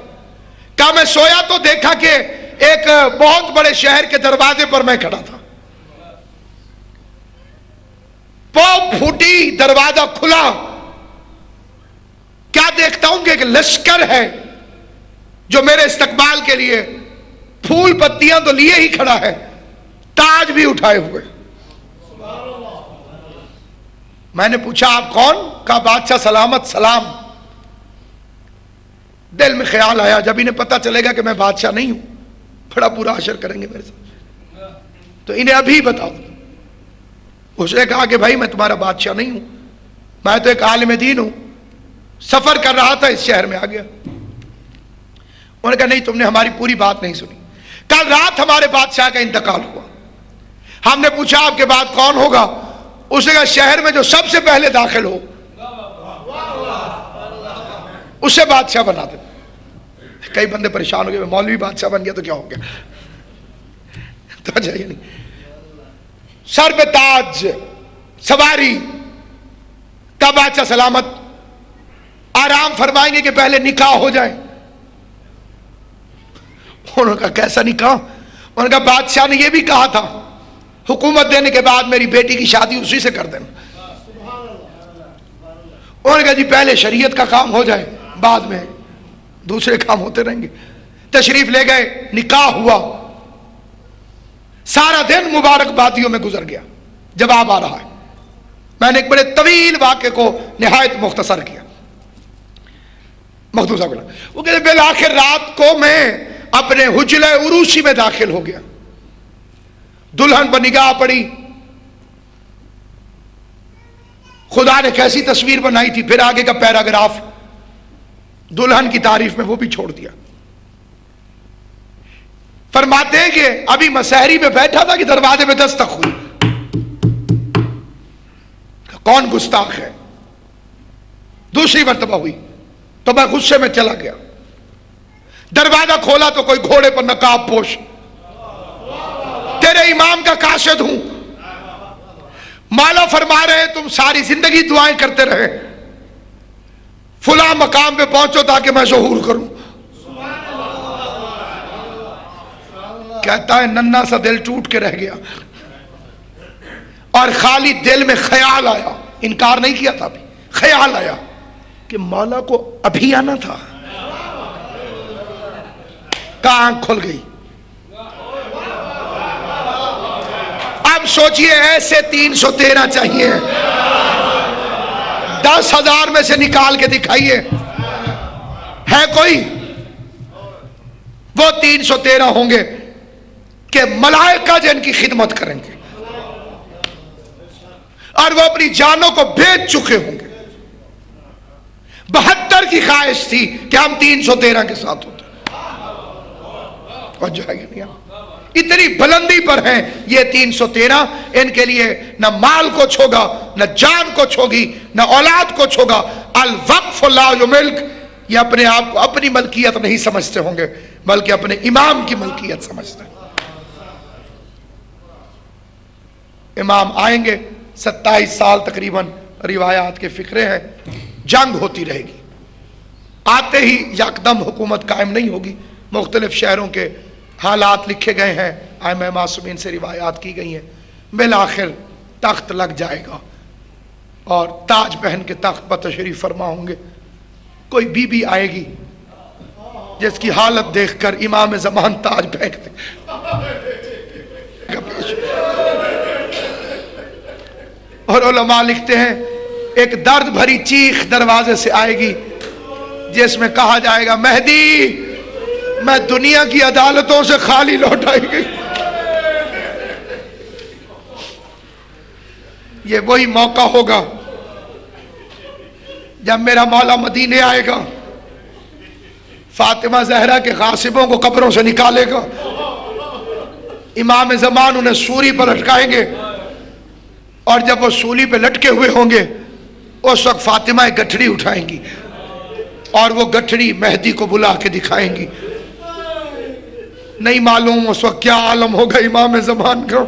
کہا میں سویا تو دیکھا کہ ایک بہت بڑے شہر کے دروازے پر میں کھڑا تھا، پاؤں پھوٹی، دروازہ کھلا، کیا دیکھتا ہوں کہ ایک لشکر ہے جو میرے استقبال کے لیے پھول پتیاں تو لیے ہی کھڑا ہے، تاج بھی اٹھائے ہوئے. میں نے پوچھا آپ کون؟ کہا بادشاہ سلامت سلام. دل میں خیال آیا جب انہیں پتا چلے گا کہ میں بادشاہ نہیں ہوں بڑا برا حشر کریں گے میرے ساتھ، تو انہیں ابھی بتا دوں. اس نے کہا کہ بھائی میں تمہارا بادشاہ نہیں ہوں، میں تو ایک عالم دین ہوں، سفر کر رہا تھا اس شہر میں آ گیا. انہوں نے کہا نہیں تم نے ہماری پوری بات نہیں سنی. کل رات ہمارے بادشاہ کا انتقال ہوا، ہم نے پوچھا آپ کے بعد کون ہوگا؟ اس نے کہا شہر میں جو سب سے پہلے داخل ہو اسے بادشاہ بنا دیں۔ کئی بندے پریشان ہو گئے، مولوی بادشاہ بن گیا تو کیا ہو گیا؟ تو جائیے نہیں، سر پہ تاج، سواری کا بادشاہ سلامت، آرام فرمائیں گے کہ پہلے نکاح ہو جائے۔ انہوں نے کہا کیسا نکاح؟ انہوں نے کہا بادشاہ نے یہ بھی کہا تھا حکومت دینے کے بعد میری بیٹی کی شادی اسی سے کر دینا۔ انہوں نے کہا جی پہلے شریعت کا کام ہو جائے، بعد میں دوسرے کام ہوتے رہیں گے۔ تشریف لے گئے، نکاح ہوا، سارا دن مبارک بادیوں میں گزر گیا۔ جواب آ رہا ہے، میں نے ایک بڑے طویل واقعے کو نہایت مختصر کیا۔ مخدوم صاحب وہ کہتے بالآخر رات کو میں اپنے حجرہ عروسی میں داخل ہو گیا، دلہن پر نگاہ پڑی، خدا نے کیسی تصویر بنائی تھی۔ پھر آگے کا پیراگراف دلہن کی تعریف میں وہ بھی چھوڑ دیا۔ فرماتے ہیں کہ ابھی مسحری میں بیٹھا تھا کہ دروازے میں دستک ہوئی، کون گستاخ ہے؟ دوسری مرتبہ ہوئی تو میں غصے میں چلا گیا، دروازہ کھولا تو کوئی گھوڑے پر نقاب پوش، تیرے امام کا قاصد ہوں، مولا فرما رہے تم ساری زندگی دعائیں کرتے رہے، فلاں مقام پہ پہنچو تاکہ میں ظہور کروں۔ کہتا ہے ننھا سا دل ٹوٹ کے رہ گیا، اور خالی دل میں خیال آیا، انکار نہیں کیا تھا، ابھی خیال آیا کہ مولا کو ابھی آنا تھا۔ کہاں آنکھ کھل گئی۔ اب سوچئے ایسے 313 چاہیے، 10,000 میں سے نکال کے دکھائیے، ہے کوئی؟ وہ 313 ہوں گے کہ ملائکہ جن کی خدمت کریں گے، اور وہ اپنی جانوں کو بیچ چکے ہوں گے۔ 72 کی خواہش تھی کہ ہم 313 کے ساتھ ہوتے، اور جو ہے اتنی بلندی پر ہیں یہ 313، ان کے لیے نہ مال کو چھوگا، نہ جان کو چھوگی، نہ اولاد کو چھوگا۔ الوقف لا یملک، یہ اپنے آپ کو اپنی ملکیت نہیں سمجھتے ہوں گے بلکہ اپنے امام کی ملکیت سمجھتے ہیں۔ امام آئیں گے، 27 سال تقریباً روایات کے فکرے ہیں، جنگ ہوتی رہے گی، آتے ہی یکدم حکومت قائم نہیں ہوگی۔ مختلف شہروں کے حالات لکھے گئے ہیں، ائمہ معصومین سے روایات کی گئی ہیں۔ بالآخر تخت لگ جائے گا اور تاج پہن کے تخت پر تشریف فرما ہوں گے۔ کوئی بی بی آئے گی جس کی حالت دیکھ کر امام زمان تاج پھینک دے۔ اور علماء لکھتے ہیں ایک درد بھری چیخ دروازے سے آئے گی جس میں کہا جائے گا مہدی میں دنیا کی عدالتوں سے خالی لوٹائی گئی۔ یہ وہی موقع ہوگا جب میرا مولا مدینے آئے گا، فاطمہ زہرا کے غاصبوں کو قبروں سے نکالے گا، امام زمان انہیں سولی پر لٹکائیں گے، اور جب وہ سولی پہ لٹکے ہوئے ہوں گے اس وقت فاطمہ ایک گٹھڑی اٹھائیں گی اور وہ گٹھڑی مہدی کو بلا کے دکھائیں گی۔ نہیں معلوم اس وقت کیا عالم ہوگا امام زمان کا،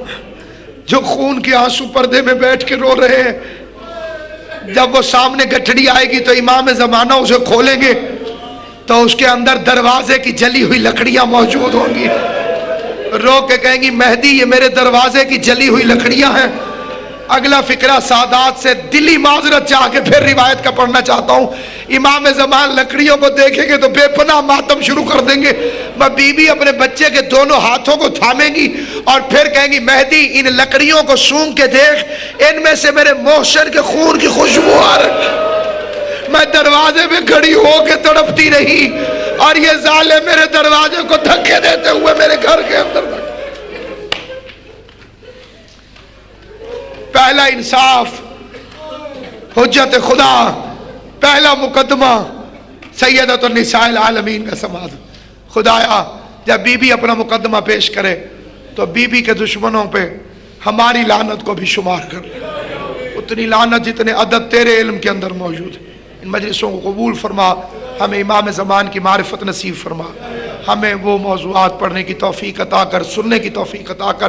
جو خون کے آنسو پردے میں بیٹھ کے رو رہے ہیں۔ جب وہ سامنے گٹھڑی آئے گی تو امام زمانہ اسے کھولیں گے تو اس کے اندر دروازے کی جلی ہوئی لکڑیاں موجود ہوں گی، رو کے کہیں گی مہدی یہ میرے دروازے کی جلی ہوئی لکڑیاں ہیں۔ اگلا فقرہ سادات سے دلی معذرت چاہ کے پھر روایت کا پڑھنا چاہتا ہوں۔ امام زمان لکڑیوں کو دیکھیں گے تو بے پناہ ماتم شروع کر دیں گے۔ بی بی اپنے بچے کے دونوں ہاتھوں کو تھامیں گی اور پھر کہیں گی مہدی ان لکڑیوں کو سونگ کے دیکھ، ان میں سے میرے محسن کے خون کی خوشبو آ رہی۔ میں دروازے میں کھڑی ہو کے تڑپتی رہی اور یہ ظالم میرے دروازے کو دھکے دیتے ہوئے میرے گھر کے اندر۔ پہلا انصاف، حجت خدا، پہلا مقدمہ سیدۃ النساء العالمین کا سماعت۔ خدایا جب بی بی اپنا مقدمہ پیش کرے تو بی بی کے دشمنوں پہ ہماری لعنت کو بھی شمار کر لے، اتنی لعنت جتنے عدد تیرے علم کے اندر موجود ہے۔ ان مجلسوں کو قبول فرما، ہمیں امام زمان کی معرفت نصیب فرما، ہمیں وہ موضوعات پڑھنے کی توفیق عطا کر، سننے کی توفیق عطا کر۔